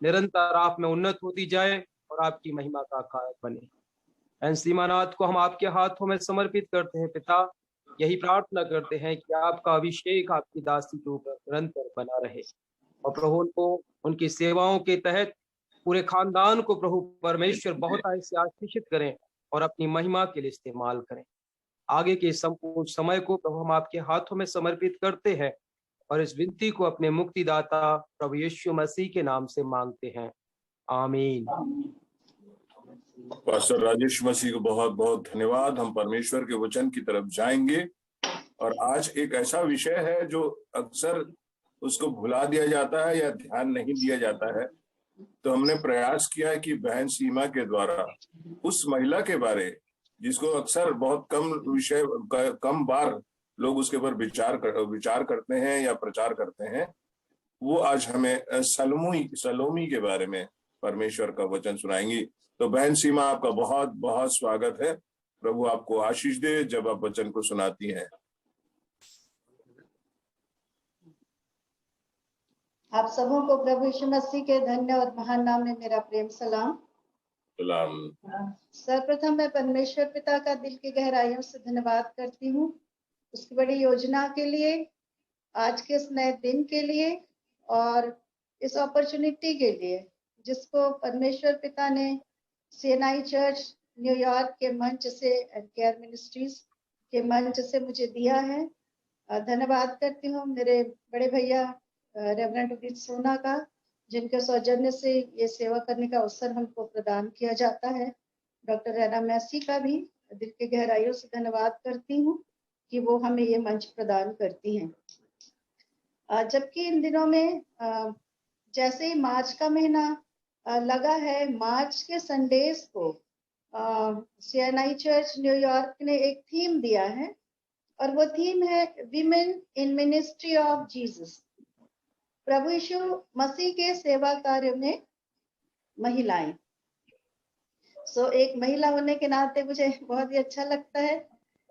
निरंतर आप में उन्नत होती जाए और आपकी महिमा का कारण बने। सीमानाथ को हम आपके हाथों में समर्पित करते हैं पिता, यही प्रार्थना करते हैं कि आपका अभिषेक आपकी दासी के ऊपर निरंतर बना रहे और प्रभु उनको उनकी सेवाओं के तहत पूरे खानदान को प्रभु परमेश्वर बहुत ऐसे आशीषित करें और अपनी महिमा के लिए इस्तेमाल करें। आगे के संपूर्ण समय को प्रभु हम आपके हाथों में समर्पित करते हैं और इस विनती को अपने मुक्तिदाता प्रभु यीशु मसीह के नाम से मांगते हैं, आमीन। पास्टर राजेश मसीह को बहुत बहुत धन्यवाद। हम परमेश्वर के वचन की तरफ जाएंगे और आज एक ऐसा विषय है जो अक्सर उसको भुला दिया जाता है या ध्यान नहीं दिया जाता है। तो हमने प्रयास किया है कि बहन सीमा के द्वारा उस महिला के बारे जिसको अक्सर बहुत कम बार लोग उसके ऊपर विचार करते हैं या प्रचार करते हैं, वो आज हमें सलोमी के बारे में परमेश्वर का वचन सुनाएंगी। तो बहन सीमा, आपका बहुत बहुत स्वागत है। प्रभु आपको आशीष दे जब आप वचन को सुनाती हैं। आप सबों को प्रभु यीशु मसीह के धन्य और महान नाम में मेरा प्रेम सलाम। सर्वप्रथम मैं परमेश्वर पिता का दिल की गहराइयों से धन्यवाद करती हूँ उसकी बड़ी योजना के लिए, आज के इस नए दिन के लिए और इस अपॉर्चुनिटी के लिए जिसको परमेश्वर पिता ने सीएनआई चर्च न्यूयॉर्क के मंच से, केयर मिनिस्ट्रीज के मंच से मुझे दिया है। धन्यवाद करती हूँ मेरे बड़े भैया रेवरेंड उदित सोना का, जिनके सौजन्य से ये सेवा करने का अवसर हमको प्रदान किया जाता है। डॉक्टर रैना मैसी का भी दिल के गहराइयों से धन्यवाद करती हूँ कि वो हमें ये मंच प्रदान करती हैं। जबकि इन दिनों में जैसे ही मार्च का महीना लगा है, मार्च के संडेज को सीएनआई चर्च न्यूयॉर्क ने एक थीम दिया है और वो थीम है women in ministry of Jesus. प्रभु यीशु मसीह के सेवा कार्य में महिलाएं। एक महिला होने के नाते मुझे बहुत ही अच्छा लगता है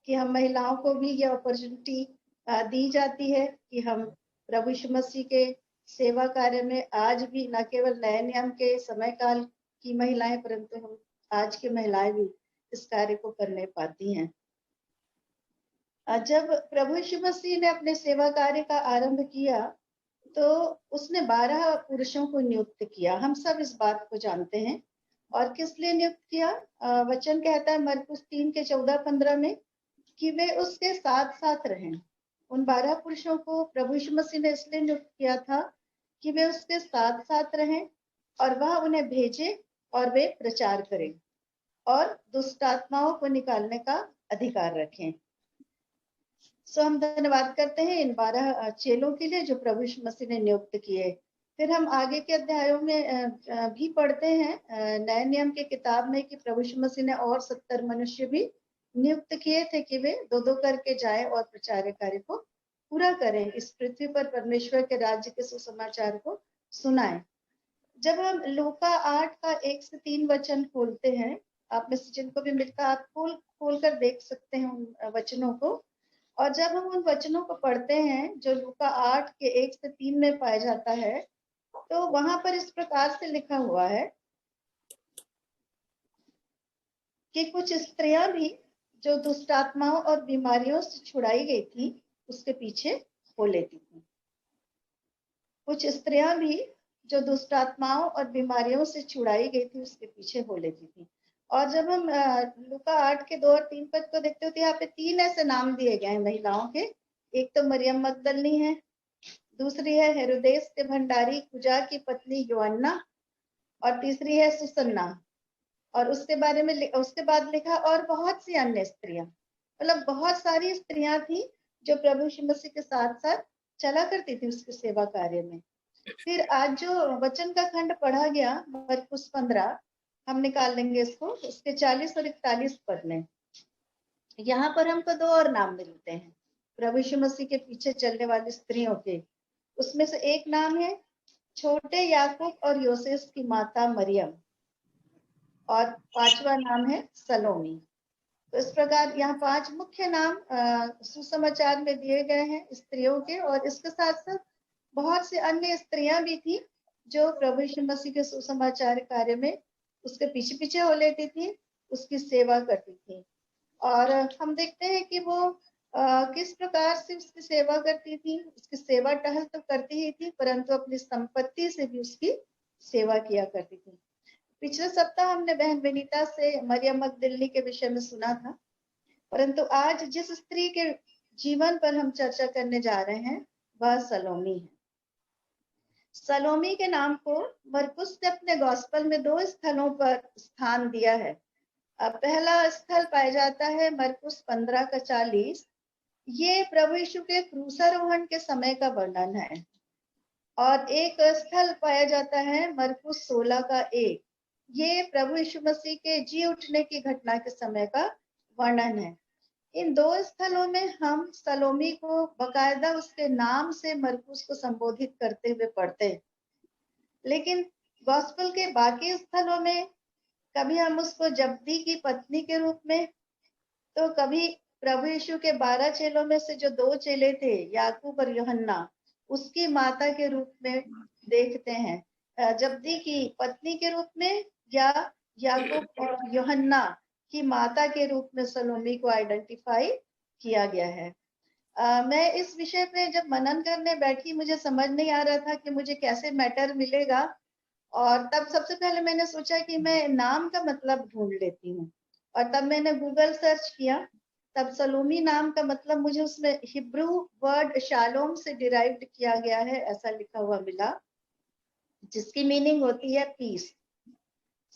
कि हम महिलाओं को भी ये अपॉर्चुनिटी दी जाती है कि हम प्रभु यीशु मसीह के सेवा कार्य में आज भी न केवल नए नियम के समय काल की महिलाएं, परंतु हम आज की महिलाएं भी इस कार्य को करने पाती हैं। जब प्रभु यीशु मसीह ने अपने सेवा कार्य का आरंभ किया तो उसने 12 पुरुषों को नियुक्त किया। हम सब इस बात को जानते हैं। और किस लिए नियुक्त किया? वचन कहता है मरकुस 3:14-15 में कि वे उसके साथ साथ रहें। उन 12 पुरुषों को प्रभु यीशु मसीह ने इसलिए नियुक्त किया था कि वे उसके साथ साथ रहें और वह उन्हें भेजे और वे प्रचार करें और दुष्ट आत्माओं को निकालने का अधिकार रखें। हम धन्यवाद करते हैं इन 12 चेलों के लिए जो प्रभु यीशु मसीह ने नियुक्त किए। फिर हम आगे के अध्यायों में भी पढ़ते हैं नए नियम के किताब में कि प्रभु यीशु मसीह ने और 70 मनुष्य भी नियुक्त किए थे कि वे 2-2 करके जाएं और प्रचार कार्य को पूरा करें, इस पृथ्वी पर परमेश्वर के राज्य के सुसमाचार को सुनाएं। जब हम लूका 8 का 1 से 3 वचन खोलते हैं, आप में से जिनको भी मिलता आप खोल कर देख सकते हैं उन वचनों को। और जब हम उन वचनों को पढ़ते हैं जो लूका 8 के 1 से 3 में पाया जाता है, तो वहां पर इस प्रकार से लिखा हुआ है कि कुछ स्त्रियां भी जो दुष्ट आत्माओं और बीमारियों से छुड़ाई गई थी उसके पीछे हो लेती थी। कुछ स्त्रियां भी जो दुष्ट आत्माओं और बीमारियों से छुड़ाई गई थी उसके पीछे हो लेती थी। और जब हम लूका 8 के 2 और 3 पद को देखते हो तो यहाँ पे 3 ऐसे नाम दिए गए हैं महिलाओं के। एक तो मरियम मगदलनी है, दूसरी है हेरोदेस के भंडारी कुजा की पत्नी योअन्ना, और तीसरी है सुसन्ना। और उसके बाद लिखा और बहुत सी अन्य स्त्रियां, मतलब बहुत सारी स्त्रियां थी जो प्रभु यीशु मसीह के साथ साथ चला करती थी उसकी सेवा कार्य में। फिर आज जो वचन का खंड पढ़ा गया मरकुस 15, हम निकाल लेंगे इसको, उसके 40 और 41 पद में यहाँ पर हमको 2 और नाम मिलते हैं प्रभु यीशु मसीह के पीछे चलने वाली स्त्रियों के। उसमें से एक नाम है छोटे याकूब और योसेस की माता मरियम, और 5वां नाम है सलोमी। तो इस प्रकार यहाँ 5 मुख्य नाम सुसमाचार में दिए गए हैं स्त्रियों के। और इसके साथ साथ बहुत सी अन्य स्त्रियां भी थी जो प्रभु यीशु मसीह के सुसमाचार कार्य में उसके पीछे पीछे हो लेती थी, उसकी सेवा करती थी। और हम देखते हैं कि वो किस प्रकार से उसकी सेवा करती थी। उसकी सेवा टहल तो करती ही थी, परंतु अपनी संपत्ति से भी उसकी सेवा किया करती थी। पिछले सप्ताह हमने बहन विनीता से मरियम मगदलिनी के विषय में सुना था, परंतु आज जिस स्त्री के जीवन पर हम चर्चा करने जा रहे हैं वह सलोमी है। सलोमी के नाम को मरकुस ने अपने गॉस्पेल में 2 स्थलों पर स्थान दिया है। पहला स्थल पाया जाता है मरकुस 15 का 40। ये प्रभु यीशु के क्रूसारोहण के समय का वर्णन है। और एक स्थल पाया जाता है मरकुस 16 का 1। ये प्रभु यीशु मसीह के जी उठने की घटना के समय का वर्णन है। इन 2 स्थलों में हम सलोमी को बकायदा उसके नाम से मरकुस को संबोधित करते हुए पढ़ते हैं, लेकिन गॉस्पेल के बाकी स्थलों में कभी हम उसको जब्दी की पत्नी के रूप में, तो कभी प्रभु यीशु के 12 चेलों में से जो 2 चेले थे याकूब और यूहन्ना, उसकी माता के रूप में देखते हैं। जब्दी की पत्नी के रूप में या याकूब और यूहन्ना की माता के रूप में सलोमी को आइडेंटिफाई किया गया है। मैं इस विषय पे जब मनन करने बैठी मुझे समझ नहीं आ रहा था कि मुझे कैसे मैटर मिलेगा, और तब सबसे पहले मैंने सोचा कि मैं नाम का मतलब ढूंढ लेती हूँ। और तब मैंने गूगल सर्च किया, तब सलोमी नाम का मतलब मुझे उसमें हिब्रू वर्ड शालोम से डिराइव्ड किया गया है ऐसा लिखा हुआ मिला, जिसकी मीनिंग होती है पीस।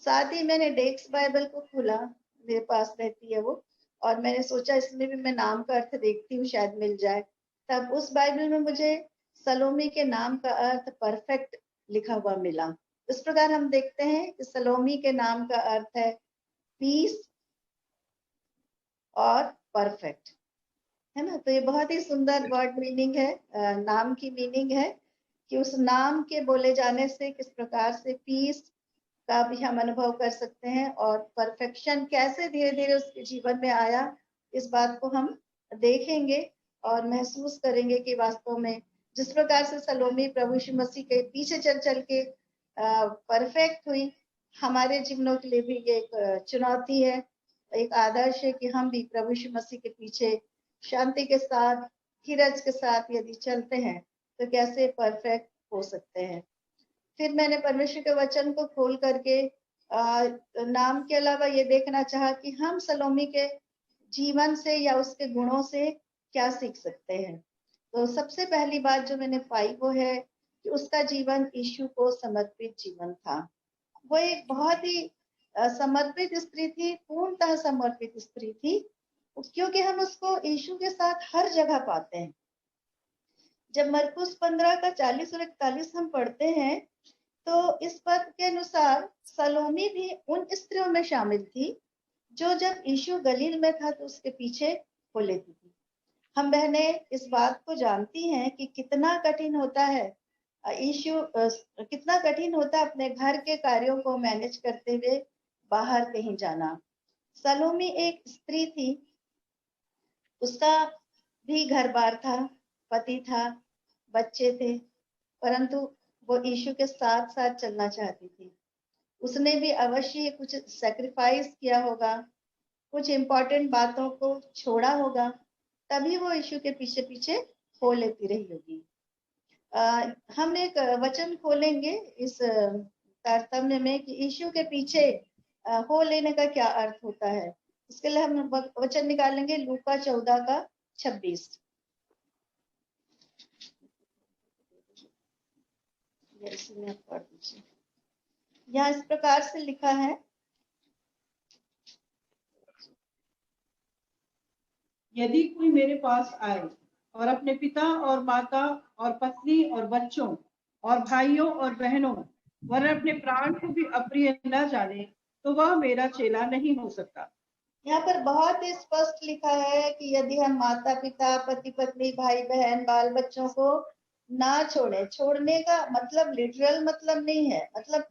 साथ ही मैंने डेक्स बाइबल को खोला, मेरे पास रहती है वो, और मैंने सोचा इसमें भी मैं नाम का अर्थ देखती हूँ शायद मिल जाए। तब उस बाइबल में मुझे सलोमी के नाम का अर्थ परफेक्ट लिखा हुआ मिला। इस प्रकार हम देखते हैं कि सलोमी के नाम का अर्थ है पीस और परफेक्ट, है ना। तो ये बहुत ही सुंदर वर्ड मीनिंग है, नाम की मीनिंग है कि उस नाम के बोले जाने से किस प्रकार से पीस का भी हम अनुभव कर सकते हैं, और परफेक्शन कैसे धीरे धीरे उसके जीवन में आया, इस बात को हम देखेंगे और महसूस करेंगे कि वास्तव में जिस प्रकार से सलोमी प्रभु यीशु मसीह के पीछे चल चल के परफेक्ट हुई, हमारे जीवनों के लिए भी ये एक चुनौती है, एक आदर्श है कि हम भी प्रभु यीशु मसीह के पीछे शांति के साथ, धीरज के साथ यदि चलते हैं तो कैसे परफेक्ट हो सकते हैं। फिर मैंने परमेश्वर के वचन को खोल करके नाम के अलावा ये देखना चाहा कि हम सलोमी के जीवन से या उसके गुणों से क्या सीख सकते हैं। तो सबसे पहली बात जो मैंने पाई वो है कि उसका जीवन यीशु को समर्पित जीवन था। वो एक बहुत ही समर्पित स्त्री थी, पूर्णतः समर्पित स्त्री थी, क्योंकि हम उसको यीशु के साथ हर जगह पाते हैं। जब मरकुस 15 का 40 और 41 हम पढ़ते हैं तो इस पद के अनुसार सलोमी भी उन स्त्रियों में शामिल थी जो जब यीशु गलील में था तो उसके पीछे हो लेती थी। हम बहनें इस बात को जानती हैं कि कितना कठिन होता है कितना कठिन होता है अपने घर के कार्यों को मैनेज करते हुए बाहर कहीं जाना। सलोमी एक स्त्री थी, उसका भी घर बार था, पति था, बच्चे थे, परंतु वो यीशु के साथ साथ चलना चाहती थी। उसने भी अवश्य कुछ सैक्रिफाइस किया होगा, कुछ इंपॉर्टेंट बातों को छोड़ा होगा, तभी वो यीशु के पीछे पीछे हो लेती रही होगी। हम एक वचन खोलेंगे इस तारतम्य में कि यीशु के पीछे हो लेने का क्या अर्थ होता है। इसके लिए हम वचन निकालेंगे लूका 14:26। इसमें आप पढ़ दीजिए। यहाँ इस प्रकार से लिखा है, यदि कोई मेरे पास आए और अपने पिता और माता और पत्नी और बच्चों और भाइयों और बहनों वरन अपने प्राण को भी अप्रिय न जाने, तो वह मेरा चेला नहीं हो सकता। यहाँ पर बहुत ही स्पष्ट लिखा है कि यदि हम माता पिता, पति पत्नी, भाई बहन, बाल बच्चों को ना छोड़े, छोड़ने का मतलब लिटरल मतलब नहीं है, मतलब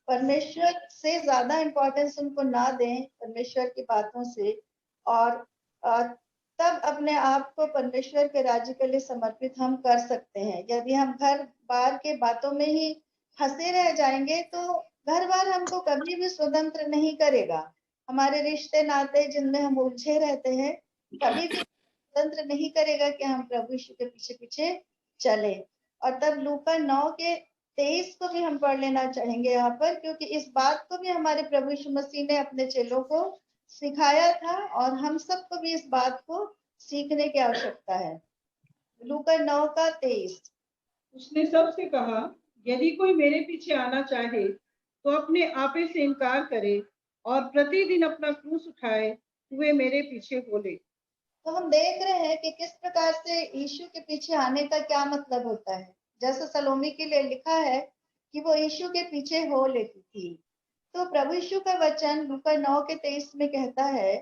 परमेश्वर से ज्यादा इंपॉर्टेंस उनको ना दें परमेश्वर की बातों से, और तब अपने आप को परमेश्वर के राज्य के लिए समर्पित हम कर सकते हैं। यदि हम घर बार के बातों में ही फंसे रह जाएंगे तो घर बार हमको कभी भी स्वतंत्र नहीं करेगा। हमारे रिश्ते नाते जिनमें हम उलझे रहते हैं कभी भी स्वतंत्र नहीं करेगा कि हम प्रभु यीशु के पीछे पीछे चले। और तब लूका 9:23 को भी हम पढ़ लेना चाहेंगे यहाँ पर, क्योंकि इस बात को भी हमारे प्रभु यीशु मसीह ने अपने चेलों को सिखाया था और हम सबको भी इस बात को सीखने की आवश्यकता है। लूका 9:23। उसने सबसे कहा, यदि कोई मेरे पीछे आना चाहे तो अपने आपे से इनकार करे और प्रतिदिन अपना क्रूस उठाए हुए मेरे पीछे हो ले। तो हम देख रहे हैं कि किस प्रकार से यीशु के पीछे आने का क्या मतलब होता है। जैसे सलोमी के लिए लिखा है कि वो यीशु के पीछे हो लेती थी, तो प्रभु यीशु का वचन लूका 9:23 में कहता है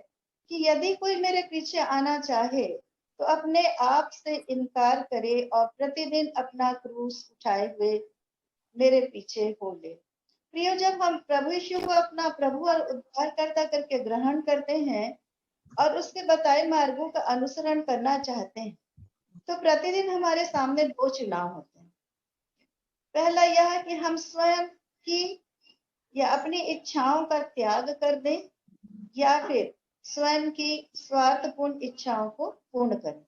कि यदि कोई मेरे पीछे आना चाहे तो अपने आप से इनकार करे और प्रतिदिन अपना क्रूस उठाए हुए मेरे पीछे हो ले। प्रियो, जब हम प्रभु यीशु को अपना प्रभु और उद्धारकर्ता करके ग्रहण करते हैं और उसके बताए मार्गों का अनुसरण करना चाहते हैं, तो प्रतिदिन हमारे सामने दो चुनाव होते हैं। पहला यह कि हम स्वयं की या अपनी इच्छाओं का त्याग कर दें, या फिर स्वयं की स्वार्थपूर्ण इच्छाओं को पूर्ण करें।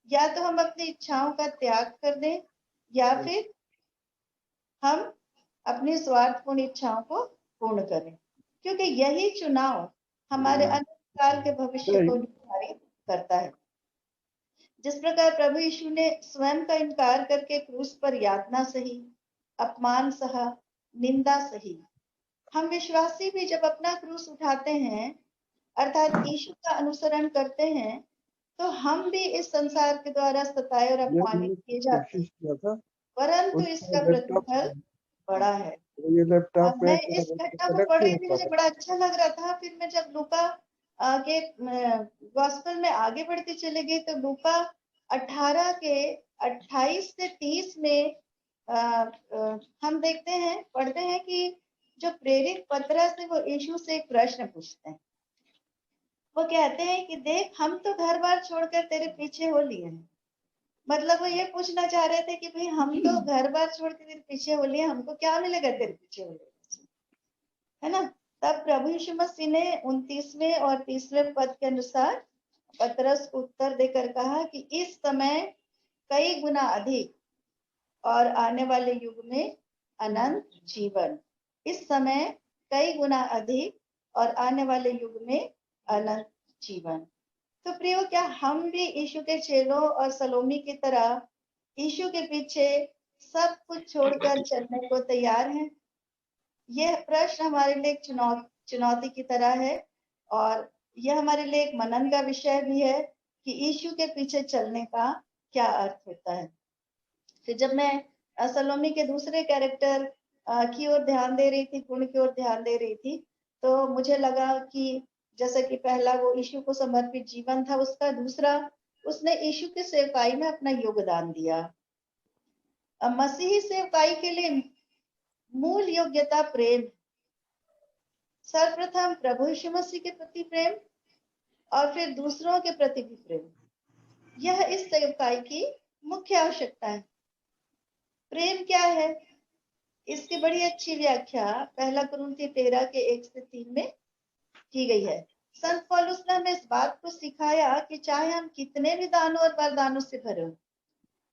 या तो हम अपनी इच्छाओं का त्याग कर दें या फिर हम अपनी स्वार्थपूर्ण इच्छाओं को पूर्ण करें, क्योंकि यही चुनाव हमारे अनंतकाल के भविष्य को निर्धारित करता है। जिस प्रकार प्रभु यीशु ने स्वयं का इनकार करके क्रूस पर यातना सही, अपमान सहा, निंदा सही, हम विश्वासी भी जब अपना क्रूस उठाते हैं अर्थात यीशु का अनुसरण करते हैं, तो हम भी इस संसार के द्वारा सताए और अपमानित किए जाते हैं, परंतु इसका प्रतिफल बड़ा है। अब मैं इस घटना को पढ़ रही थी, मुझे बड़ा अच्छा लग रहा था। फिर मैं जब लूका के गॉस्पेल में आगे बढ़ती चली गई तो लूका 18 के 28 से 30 में हम देखते हैं, पढ़ते हैं कि जो प्रेरित पतरस है वो यीशु से एक प्रश्न पूछते हैं। वो कहते हैं कि देख, हम तो घर बार छोड़कर तेरे पीछे हो लिए हैं। मतलब वो ये पूछना चाह रहे थे कि भाई हम तो घर बार छोड़ के तेरे पीछे हो लिए, हमको क्या मिलेगा तेरे पीछे हो लिए, है ना। तब प्रभु यीशु मसीह ने 29वें और 30वें पद के अनुसार पतरस को उत्तर देकर कहा कि इस समय कई गुना अधिक और आने वाले युग में अनंत जीवन। इस समय कई गुना अधिक और आने वाले युग में अनंत जीवन। तो प्रियो, क्या हम भी यीशु के चेलों और सलोमी की तरह यीशु के पीछे सब कुछ छोड़कर चलने को तैयार हैं? यह प्रश्न हमारे लिए एक चुनौती की तरह है और यह हमारे लिए एक मनन का विषय भी है कि यीशु के पीछे चलने का क्या अर्थ होता है। फिर जब मैं सलोमी के दूसरे कैरेक्टर की ओर ध्यान दे रही थी, गुण की ओर ध्यान दे रही थी, तो मुझे लगा कि जैसे कि पहला वो यीशु को समर्पित जीवन था, उसका दूसरा उसने यीशु की सेवकाई में अपना योगदान दिया। मसीही सेवकाई के लिए मूल योग्यता प्रेम। सर्वप्रथम प्रभु यीशु मसीह के प्रति प्रेम और फिर दूसरों के प्रति भी प्रेम, यह इस सेवकाई की मुख्य आवश्यकता है। प्रेम क्या है, इसकी बड़ी अच्छी व्याख्या 1 कुरिन्थी 13 के 1 से 3 में की गई है। संत पौलुस ने हमें इस बात को सिखाया कि चाहे हम कितने भी दानों और वरदानों से भरे हो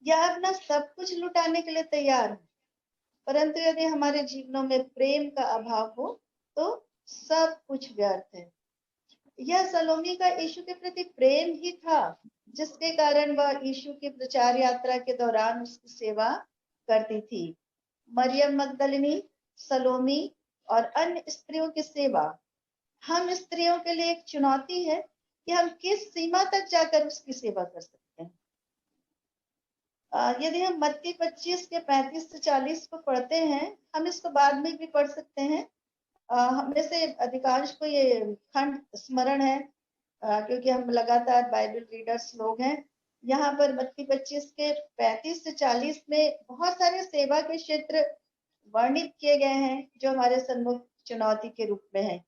या अपना सब कुछ लुटाने के लिए तैयार हो, परंतु यदि हमारे जीवनों में प्रेम का अभाव हो तो सब कुछ व्यर्थ है। यह सलोमी का यीशु के प्रति प्रेम ही था जिसके कारण वह यीशु की प्रचार यात्रा के दौरान उसकी सेवा करती थी। मरियम मगदलिनी, सलोमी और अन्य स्त्रियों की सेवा हम स्त्रियों के लिए एक चुनौती है कि हम किस सीमा तक जाकर उसकी सेवा कर सकते हैं। यदि हम मत्ती 25 के 35 से 40 को पढ़ते हैं, हम इसको बाद में भी पढ़ सकते हैं। हम में से अधिकांश को ये खंड स्मरण है क्योंकि हम लगातार बाइबल रीडर्स लोग हैं। यहाँ पर मत्ती 25 के 35 से 40 में बहुत सारे सेवा के क्षेत्र वर्णित किए गए हैं जो हमारे सम्मुख चुनौती के रूप में है,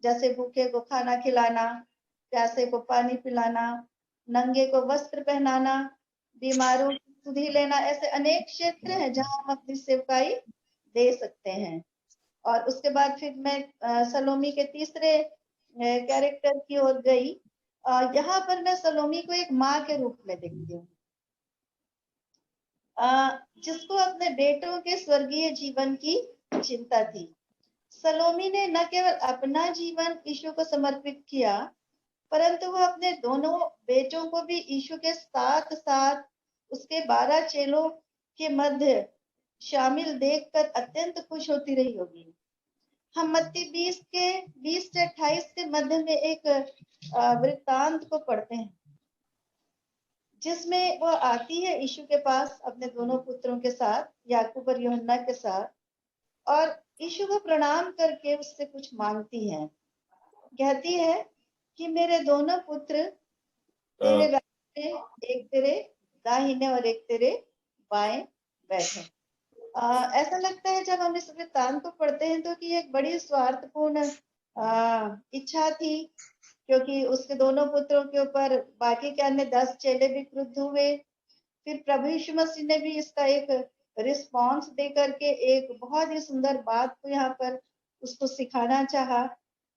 जैसे भूखे को खाना खिलाना, प्यासे को पानी पिलाना, नंगे को वस्त्र पहनाना, बीमारों की सुधि लेना। ऐसे अनेक क्षेत्र हैं जहां हम अपनी सेवकाई दे सकते हैं। और उसके बाद फिर मैं सलोमी के तीसरे कैरेक्टर की ओर गई। यहाँ पर मैं सलोमी को एक माँ के रूप में देखती हूँ जिसको अपने बेटों के स्वर्गीय जीवन की चिंता थी। सलोमी ने न केवल अपना जीवन यीशु को समर्पित किया, परंतु वह अपने दोनों बेटों को भी यीशु के साथ साथ उसके 12 चेलों के मध्य शामिल देखकर अत्यंत खुश होती रही होगी। हम मत्ती 20 के 20 से 28 के मध्य में एक वृत्तांत को पढ़ते हैं जिसमें वह आती है यीशु के पास अपने दोनों पुत्रों के साथ, याकूब और यूहन्ना के साथ, और यीशु को प्रणाम करके उससे कुछ मांगती है। कहती है कि मेरे दोनों पुत्र तेरे राज्य में एक तेरे दाहिने और एक तेरे बाएं बैठे। ऐसा लगता है जब हम इस वृत्तांत को पढ़ते हैं तो कि एक बड़ी स्वार्थपूर्ण इच्छा थी, क्योंकि उसके दोनों पुत्रों के ऊपर बाकी के अन्य 10 चेले भी क्रुद्ध हुए। फिर प्रभु यीशु मसीह ने भी इसका एक रिस्पॉन्स दे करके एक बहुत ही सुंदर बात को यहाँ पर उसको सिखाना चाहा।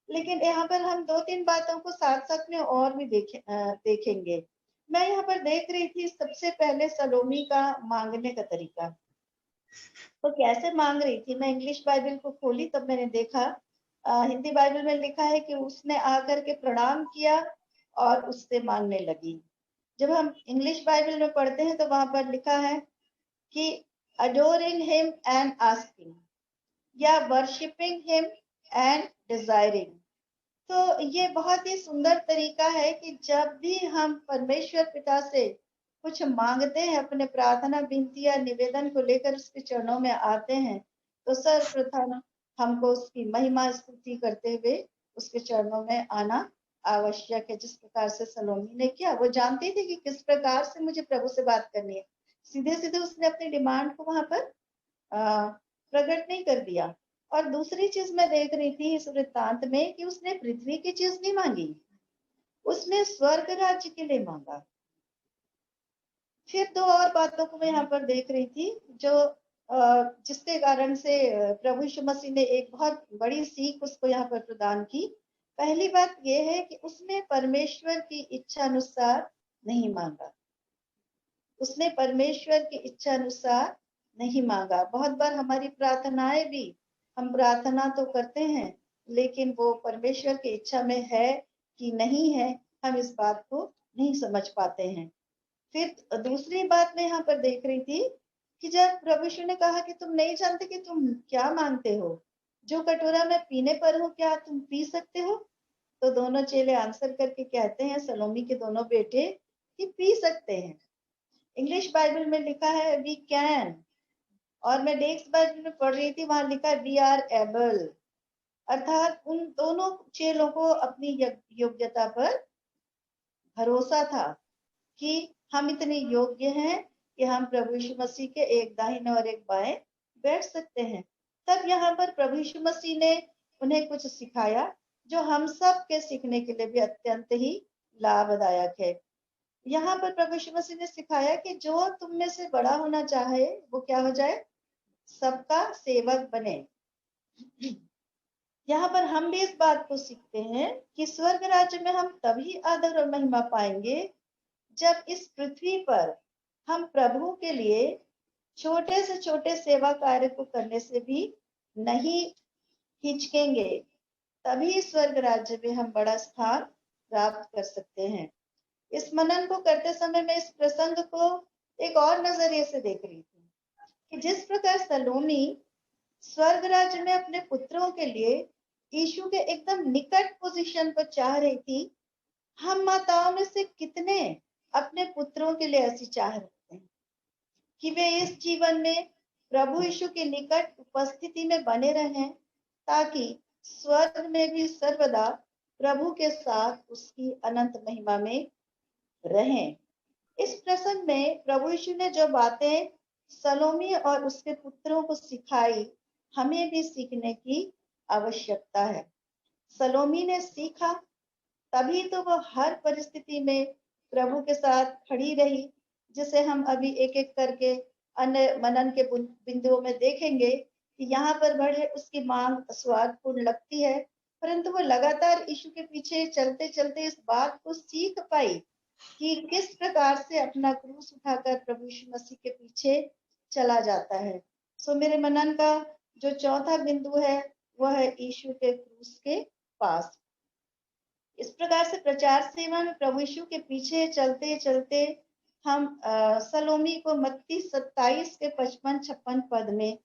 लेकिन यहाँ पर हम 2-3 बातों को साथ साथ में और भी देखेंगे। मैं यहाँ पर देख रही थी सबसे पहले सलोमी का मांगने का तरीका। तो कैसे मांग रही थी, मैं इंग्लिश बाइबल को खोली तब मैंने देखा हिंदी बाइबल में लिखा है कि उसने आकर के प्रणाम किया और उससे मांगने लगी। जब हम इंग्लिश बाइबल में पढ़ते हैं तो वहां पर लिखा है कि adoring him and asking या worshiping him and desiring। तो ये बहुत ही सुंदर तरीका है कि जब भी हम परमेश्वर पिता से कुछ मांगते हैं, अपने प्रार्थना विनती या निवेदन को लेकर उसके चरणों में आते हैं, तो सर्वप्रथम हमको उसकी महिमा स्तुति करते हुए उसके चरणों में आना आवश्यक है। जिस प्रकार से सलोमी ने किया, वो जानती थी कि किस प्रकार से मुझे प्रभु से बात करनी है। सीधे सीधे उसने अपनी डिमांड को वहां पर प्रकट नहीं कर दिया। और दूसरी चीज मैं देख रही थी इस वृत्तांत में कि उसने पृथ्वी की चीज नहीं मांगी, उसने स्वर्ग राज्य के लिए मांगा। फिर 2 और बातों को मैं यहाँ पर देख रही थी जो जिसके कारण से प्रभु यीशु मसीह ने एक बहुत बड़ी सीख उसको यहाँ पर प्रदान की। पहली बात यह है कि उसने परमेश्वर की इच्छा अनुसार नहीं मांगा, उसने परमेश्वर की इच्छा अनुसार नहीं मांगा। बहुत बार हमारी प्रार्थनाएं भी, हम प्रार्थना तो करते हैं लेकिन वो परमेश्वर की इच्छा में है कि नहीं है, हम इस बात को नहीं समझ पाते हैं। फिर दूसरी बात मैं यहाँ पर देख रही थी कि जब प्रभु यीशु ने कहा कि तुम नहीं जानते कि तुम क्या मांगते हो, जो कटोरा मैं पीने पर हूँ क्या तुम पी सकते हो? तो दोनों चेले आंसर करके कहते हैं, सलोमी के दोनों बेटे, कि पी सकते हैं। इंग्लिश बाइबल में लिखा है वी कैन, और मैं डेक्स बाइबल में पढ़ रही थी, वहां लिखा है वी आर एबल। अर्थात उन दोनों चेलों को अपनी योग्यता पर भरोसा था कि हम इतने योग्य हैं कि हम प्रभु यीशु मसीह के एक दाहिने और एक बाएं बैठ सकते हैं। तब यहाँ पर प्रभु यीशु मसीह ने उन्हें कुछ सिखाया जो हम सब के सीखने के लिए भी अत्यंत ही लाभदायक है। यहाँ पर प्रभु यीशु मसीह ने सिखाया कि जो तुम में से बड़ा होना चाहे वो क्या हो जाए, सबका सेवक बने। यहाँ पर हम भी इस बात को सीखते हैं कि स्वर्ग राज्य में हम तभी आदर और महिमा पाएंगे जब इस पृथ्वी पर हम प्रभु के लिए छोटे से छोटे सेवा कार्य को करने से भी नहीं हिचकेंगे, तभी स्वर्ग राज्य में हम बड़ा स्थान प्राप्त कर सकते हैं। इस मनन को करते समय मैं इस प्रसंग को एक और नजरिए से देख रही थी कि जिस प्रकार सलोमी स्वर्ग राज्य में अपने पुत्रों के लिए यीशु के एकदम निकट पोजीशन पर चाह रही थी, हम माताओं में से कितने अपने पुत्रों के लिए ऐसी चाह रखते हैं कि वे इस जीवन में प्रभु यीशु के निकट उपस्थिति में बने रहें, ताकि स्वर्ग में भी सर्वदा प्रभु के साथ उसकी अनंत महिमा में रहें। इस प्रसंग में प्रभु यीशु ने जो बातें सलोमी और उसके पुत्रों को सिखाई, हमें भी सीखने की आवश्यकता है। सलोमी ने सीखा, तभी तो वह हर परिस्थिति में प्रभु के साथ खड़ी रही, जिसे हम अभी एक एक करके अन्य मनन के बिंदुओं में देखेंगे कि यहाँ पर बड़े उसकी मांग स्वादपूर्ण लगती है, परंतु वो लगातार यीशु के पीछे चलते चलते इस बात को सीख पाई कि किस प्रकार से अपना क्रूस उठाकर प्रभु यीशु मसीह के पीछे चला जाता है। सो मेरे मनन का जो चौथा बिंदु है वह है यीशु के क्रूस के पास। इस प्रकार से प्रचार सेवा में प्रभु यीशु के पीछे चलते चलते हम सलोमी को मत्ती 27 के 55-56 पद में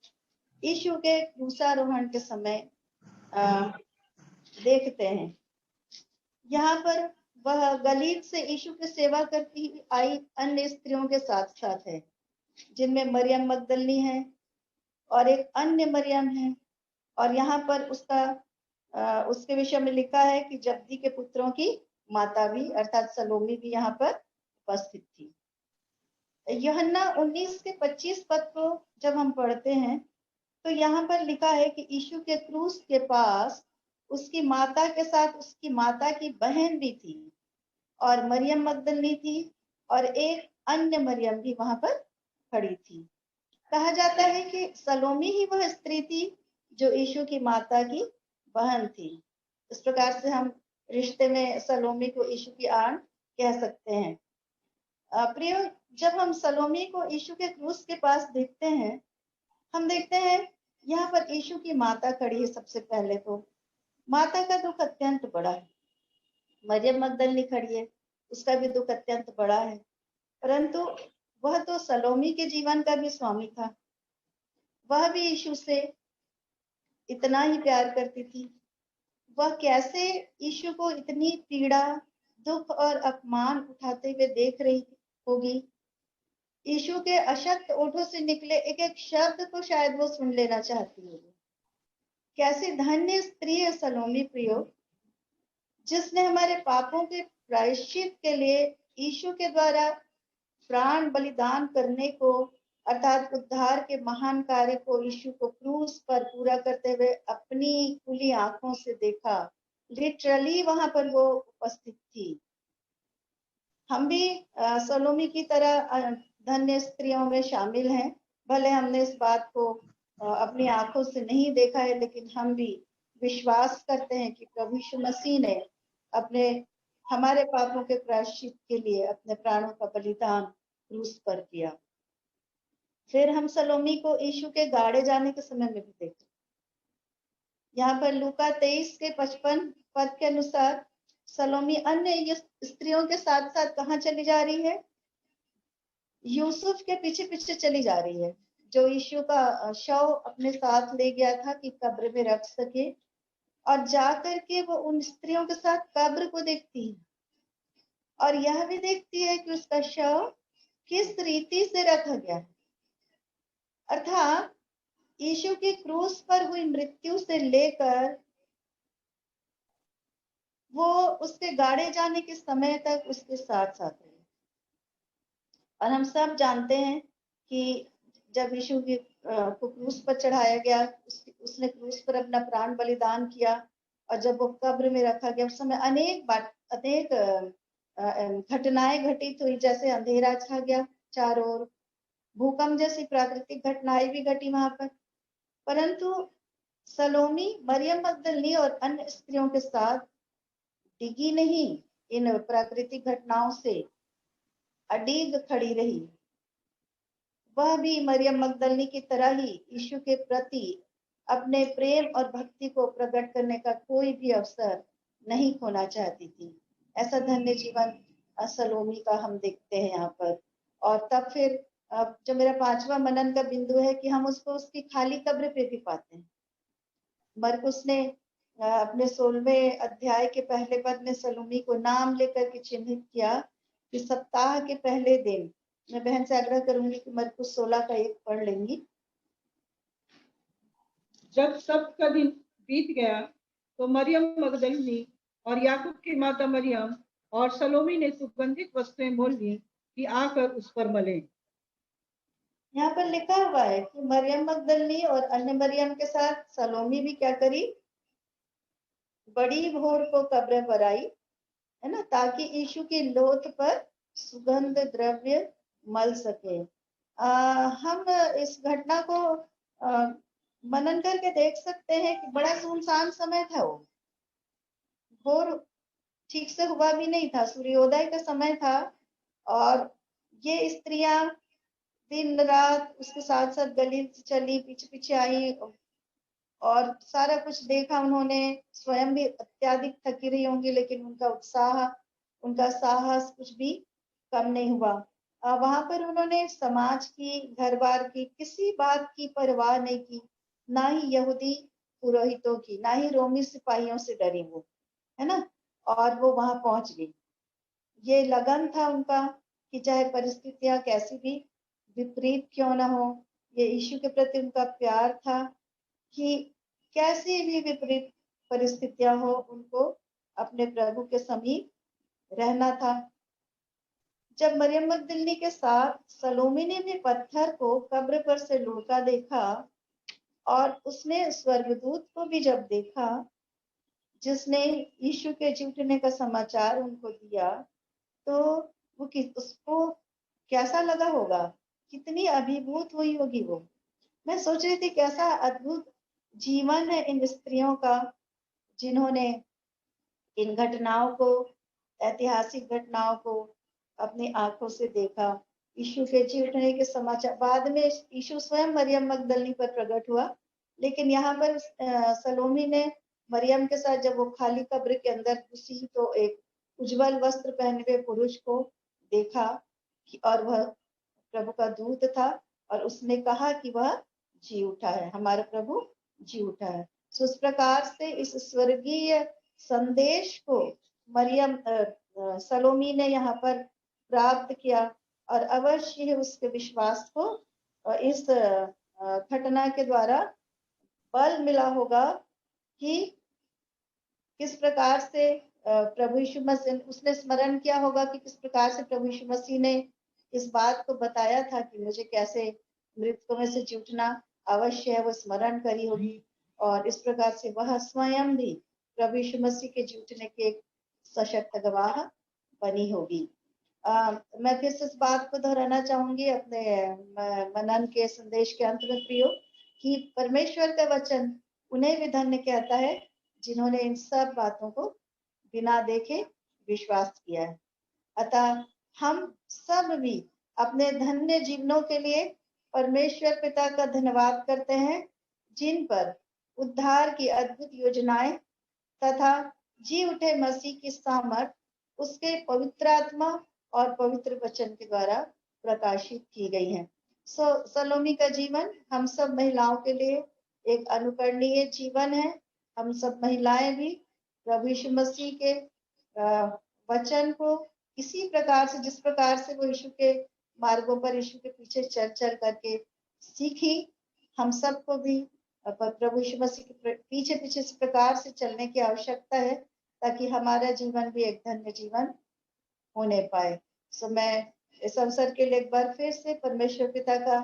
यीशु के क्रूसारोहण के समय देखते हैं। यहाँ पर वह गलील से यीशु की सेवा करती आई अन्य स्त्रियों के साथ साथ है, जिनमें मरियम मगदलनी है और एक अन्य मरियम है। और यहाँ पर उसके विषय में लिखा है कि जब्दी के पुत्रों की माता भी अर्थात सलोमी भी यहाँ पर उपस्थित थी। यूहन्ना 19 के 25 पद को जब हम पढ़ते हैं तो यहाँ पर लिखा है कि यीशु के क्रूस के पास उसकी माता के साथ उसकी माता की बहन भी थी और मरियम मगदलनी थी और एक अन्य मरियम भी वहां पर खड़ी थी। कहा जाता है कि सलोमी ही वह स्त्री थी जो यीशु की माता की बहन थी। इस प्रकार से हम रिश्ते में सलोमी को यीशु की आन कह सकते हैं। प्रियो, जब हम सलोमी को यीशु के क्रूस के पास देखते हैं, हम देखते हैं यहाँ पर यीशु की माता खड़ी है। सबसे पहले तो माता का दुख अत्यंत बड़ा है। मरियम मगदलनी खड़ी है, उसका भी दुख अत्यंत बड़ा है, परंतु वह तो सलोमी के जीवन का भी स्वामी था। वह भी यीशु से इतना ही प्यार करती थी। वह कैसे यीशु को इतनी पीड़ा, दुख और अपमान उठाते हुए देख रही होगी। यीशु के अशक्त ओठों से निकले एक एक शब्द को शायद वो सुन लेना चाहती होगी। कैसी धन्य स्त्री है सलोमी प्रियो, जिसने हमारे पापों के प्रायश्चित के लिए यीशु के द्वारा प्राण बलिदान करने को अर्थात उद्धार के महान कार्य को यीशु को क्रूस पर पूरा करते हुए अपनी खुली आंखों से देखा। लिटरली वहां पर वो उपस्थित थी। हम भी सलोमी की तरह धन्य स्त्रियों में शामिल हैं। भले हमने इस बात को अपनी आंखों से नहीं देखा है, लेकिन हम भी विश्वास करते हैं कि प्रभु यीशु मसीह ने हमारे पापों के प्रायश्चित के लिए अपने प्राणों का बलिदान क्रूस पर किया। फिर हम सलोमी को यीशु के गाड़े जाने के समय में भी देखते। यहाँ पर लूका 23 के 55 पद के अनुसार सलोमी अन्य स्त्रियों के साथ साथ कहाँ चली जा रही है? यूसुफ के पीछे पीछे चली जा रही है, जो यीशु का शव अपने साथ ले गया था कि कब्र में रख सके। और जाकर के वो उन स्त्रियों के साथ कब्र को देखती है और यह भी देखती है कि उसका शव किस रीति से रखा गया है। अर्थात यीशु की क्रूस पर हुई मृत्यु से लेकर वो उसके गाड़े जाने के समय तक उसके साथ साथ रही। और हम सब जानते हैं कि जब यीशु की को क्रूस पर चढ़ाया गया, उसने क्रूस पर अपना प्राण बलिदान किया, और जब वो कब्र में रखा गया उस समय अनेक घटनाएं घटित हुई, जैसे अंधेरा छा गया चारों ओर, भूकंप जैसी प्राकृतिक घटनाएं भी घटी वहां पर। परंतु सलोमी मरियम मगदलिनी और अन्य स्त्रियों के साथ डिगी नहीं, इन प्राकृतिक घटनाओं से अडिग खड़ी रही। वह भी मरियम मगदलिनी की तरह ही यीशु के प्रति अपने प्रेम और भक्ति को प्रकट करने का कोई भी अवसर नहीं खोना चाहती थी। ऐसा धन्य जीवन सलोमी का हम देखते हैं यहाँ पर। और तब फिर जो मेरा 5वां मनन का बिंदु है कि हम उसको उसकी खाली कब्र पे भी पाते हैं। मरकुस ने अपने 16वें अध्याय के पहले पद में सलोमी को नाम लेकर के चिन्हित किया कि सप्ताह के पहले दिन, मैं बहन से आग्रह करूंगी कि मरकुस 16 का 1 पढ़ लेंगी। जब सब्त का दिन बीत गया तो मरियम मगदलिनी और याकूब की माता मरियम और सलोमी ने सुगंधित वस्तुएं मोल ली कि आकर उस पर मले। यहाँ पर लिखा हुआ है कि मरियम मगदलिनी और अन्य मरियम के साथ सलोमी भी क्या करी, बड़ी भोर को कब्र पर आई, है ना, ताकि यीशु की लोथ पर सुगंध द्रव्य मल सके। हम इस घटना को मनन करके देख सकते हैं कि बड़ा सुनसान समय था। वो भोर ठीक से हुआ भी नहीं था, सूर्योदय का समय था, और ये स्त्रियां दिन रात उसके साथ साथ गली से चली, पीछे पीछे आई और सारा कुछ देखा उन्होंने। स्वयं भी अत्याधिक थकी रही होंगी, लेकिन उनका उत्साह, उनका साहस कुछ भी कम नहीं हुआ। वहां पर उन्होंने समाज की, घर बार की किसी बात की परवाह नहीं की, ना ही यहूदी पुरोहितों की, ना ही रोमी सिपाहियों से डरी वो, है ना, और वो वहां पहुंच गई। ये लगन था उनका कि चाहे परिस्थितियां कैसी भी विपरीत क्यों ना हो, ये यीशु के प्रति उनका प्यार था कि कैसी भी विपरीत परिस्थितियां हो, उनको अपने प्रभु के समीप रहना था। जब मरियम मगदलिनी के साथ सलोमी ने भी पत्थर को कब्र पर से लुढ़का देखा, और उसने स्वर्गदूत को भी जब देखा जिसने यीशु के जी उठने का समाचार उनको दिया, तो वो उसको कैसा लगा होगा, कितनी अभिभूत हुई होगी वो। मैं सोच रही थी कैसा अद्भुत जीवन है इन स्त्रियों का, जिन्होंने इन घटनाओं को, ऐतिहासिक घटनाओं को अपनी आंखों से देखा। यीशु के जी उठने के समाचार, बाद में यीशु स्वयं मरियम मगदलिनी पर प्रकट हुआ, लेकिन यहाँ पर सलोमी ने मरियम के साथ जब वो खाली कब्र के अंदर घुसी तो एक उज्जवल वस्त्र पहने हुए पुरुष को देखा और वह प्रभु का दूत था, और उसने कहा कि वह जी उठा है, हमारा प्रभु जी उठा है। तो उस प्रकार से इस स्वर्गीय संदेश को मरियम सलोमी ने यहाँ पर प्राप्त किया, और अवश्य ही उसके विश्वास को इस घटना के द्वारा बल मिला होगा कि किस प्रकार से प्रभु यीशु मसीह, उसने स्मरण किया होगा कि किस प्रकार से प्रभु यीशु मसीह ने इस बात को बताया था कि मुझे कैसे मृतकों में से जी उठना अवश्य है, वो स्मरण करी होगी, और इस प्रकार से वह स्वयं भी प्रभु यीशु मसीह के जी उठने के एक सशक्त गवाह बनी होगी। मैं फिर से इस बात को दोहराना चाहूंगी अपने मनन के संदेश के अंत में प्रियो, कि परमेश्वर का वचन उन्हें भी धन्य कहता है जिन्होंने इन सब बातों को बिना देखे विश्वास किया है। अतः हम सब भी अपने धन्य जीवनों के लिए परमेश्वर पिता का धन्यवाद करते हैं, जिन पर उद्धार की अद्भुत योजनाएं तथा जी उठे मसीह की सामर्थ उसके पवित्र आत्मा और पवित्र वचन के द्वारा प्रकाशित की गई है। सलोमी का जीवन हम सब महिलाओं के लिए एक अनुकरणीय जीवन है। हम सब महिलाएं भी प्रभु यीशु मसीह के वचन को इसी प्रकार से, जिस प्रकार से वो यीशु के मार्गों पर यीशु के पीछे चल चल करके सीखी, हम सबको भी प्रभु यीशु मसीह के पीछे पीछे इस प्रकार से चलने की आवश्यकता है, ताकि हमारा जीवन भी एक धन्य जीवन होने पाए। मैं इस अवसर के लिए एक बार फिर से परमेश्वर पिता का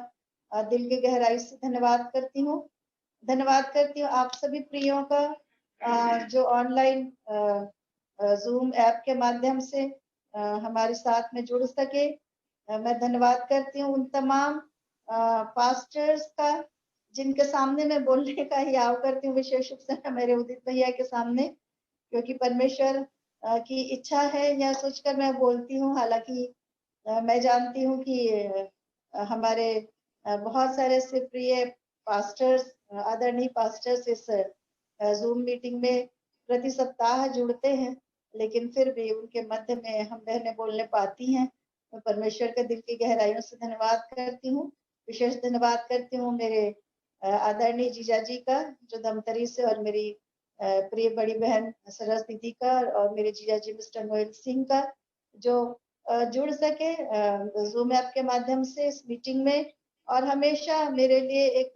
दिल की गहराई से धन्यवाद करती हूँ। धन्यवाद करती हूँ आप सभी प्रियों का जो ऑनलाइन जूम ऐप के माध्यम से हमारे साथ में जुड़ सके। मैं धन्यवाद करती हूँ उन तमाम पास्टर्स का जिनके सामने मैं बोलने का ही आव करती हूँ, विशेष रूप से मेरे उदित भैया के सामने, क्योंकि परमेश्वर की इच्छा है यह सोचकर मैं बोलती हूँ। हालांकि मैं जानती हूँ कि हमारे बहुत सारे ऐसे प्रिय पास्टर्स, आदरणीय पास्टर्स इस जूम मीटिंग में प्रति सप्ताह जुड़ते हैं, लेकिन फिर भी उनके मध्य में हम बहनें बोलने पाती हैं। मैं परमेश्वर का दिल की गहराइयों से धन्यवाद करती हूँ। विशेष धन्यवाद करती हूँ मेरे आदरणीय जीजा जी का, जो धमतरी से, और मेरी प्रिय बड़ी बहन सरस दीदी का, और मेरे जीजा जी मिस्टर नोएल सिंह का, जो जुड़ सके जूम ऐप के माध्यम से इस मीटिंग में, और हमेशा मेरे लिए एक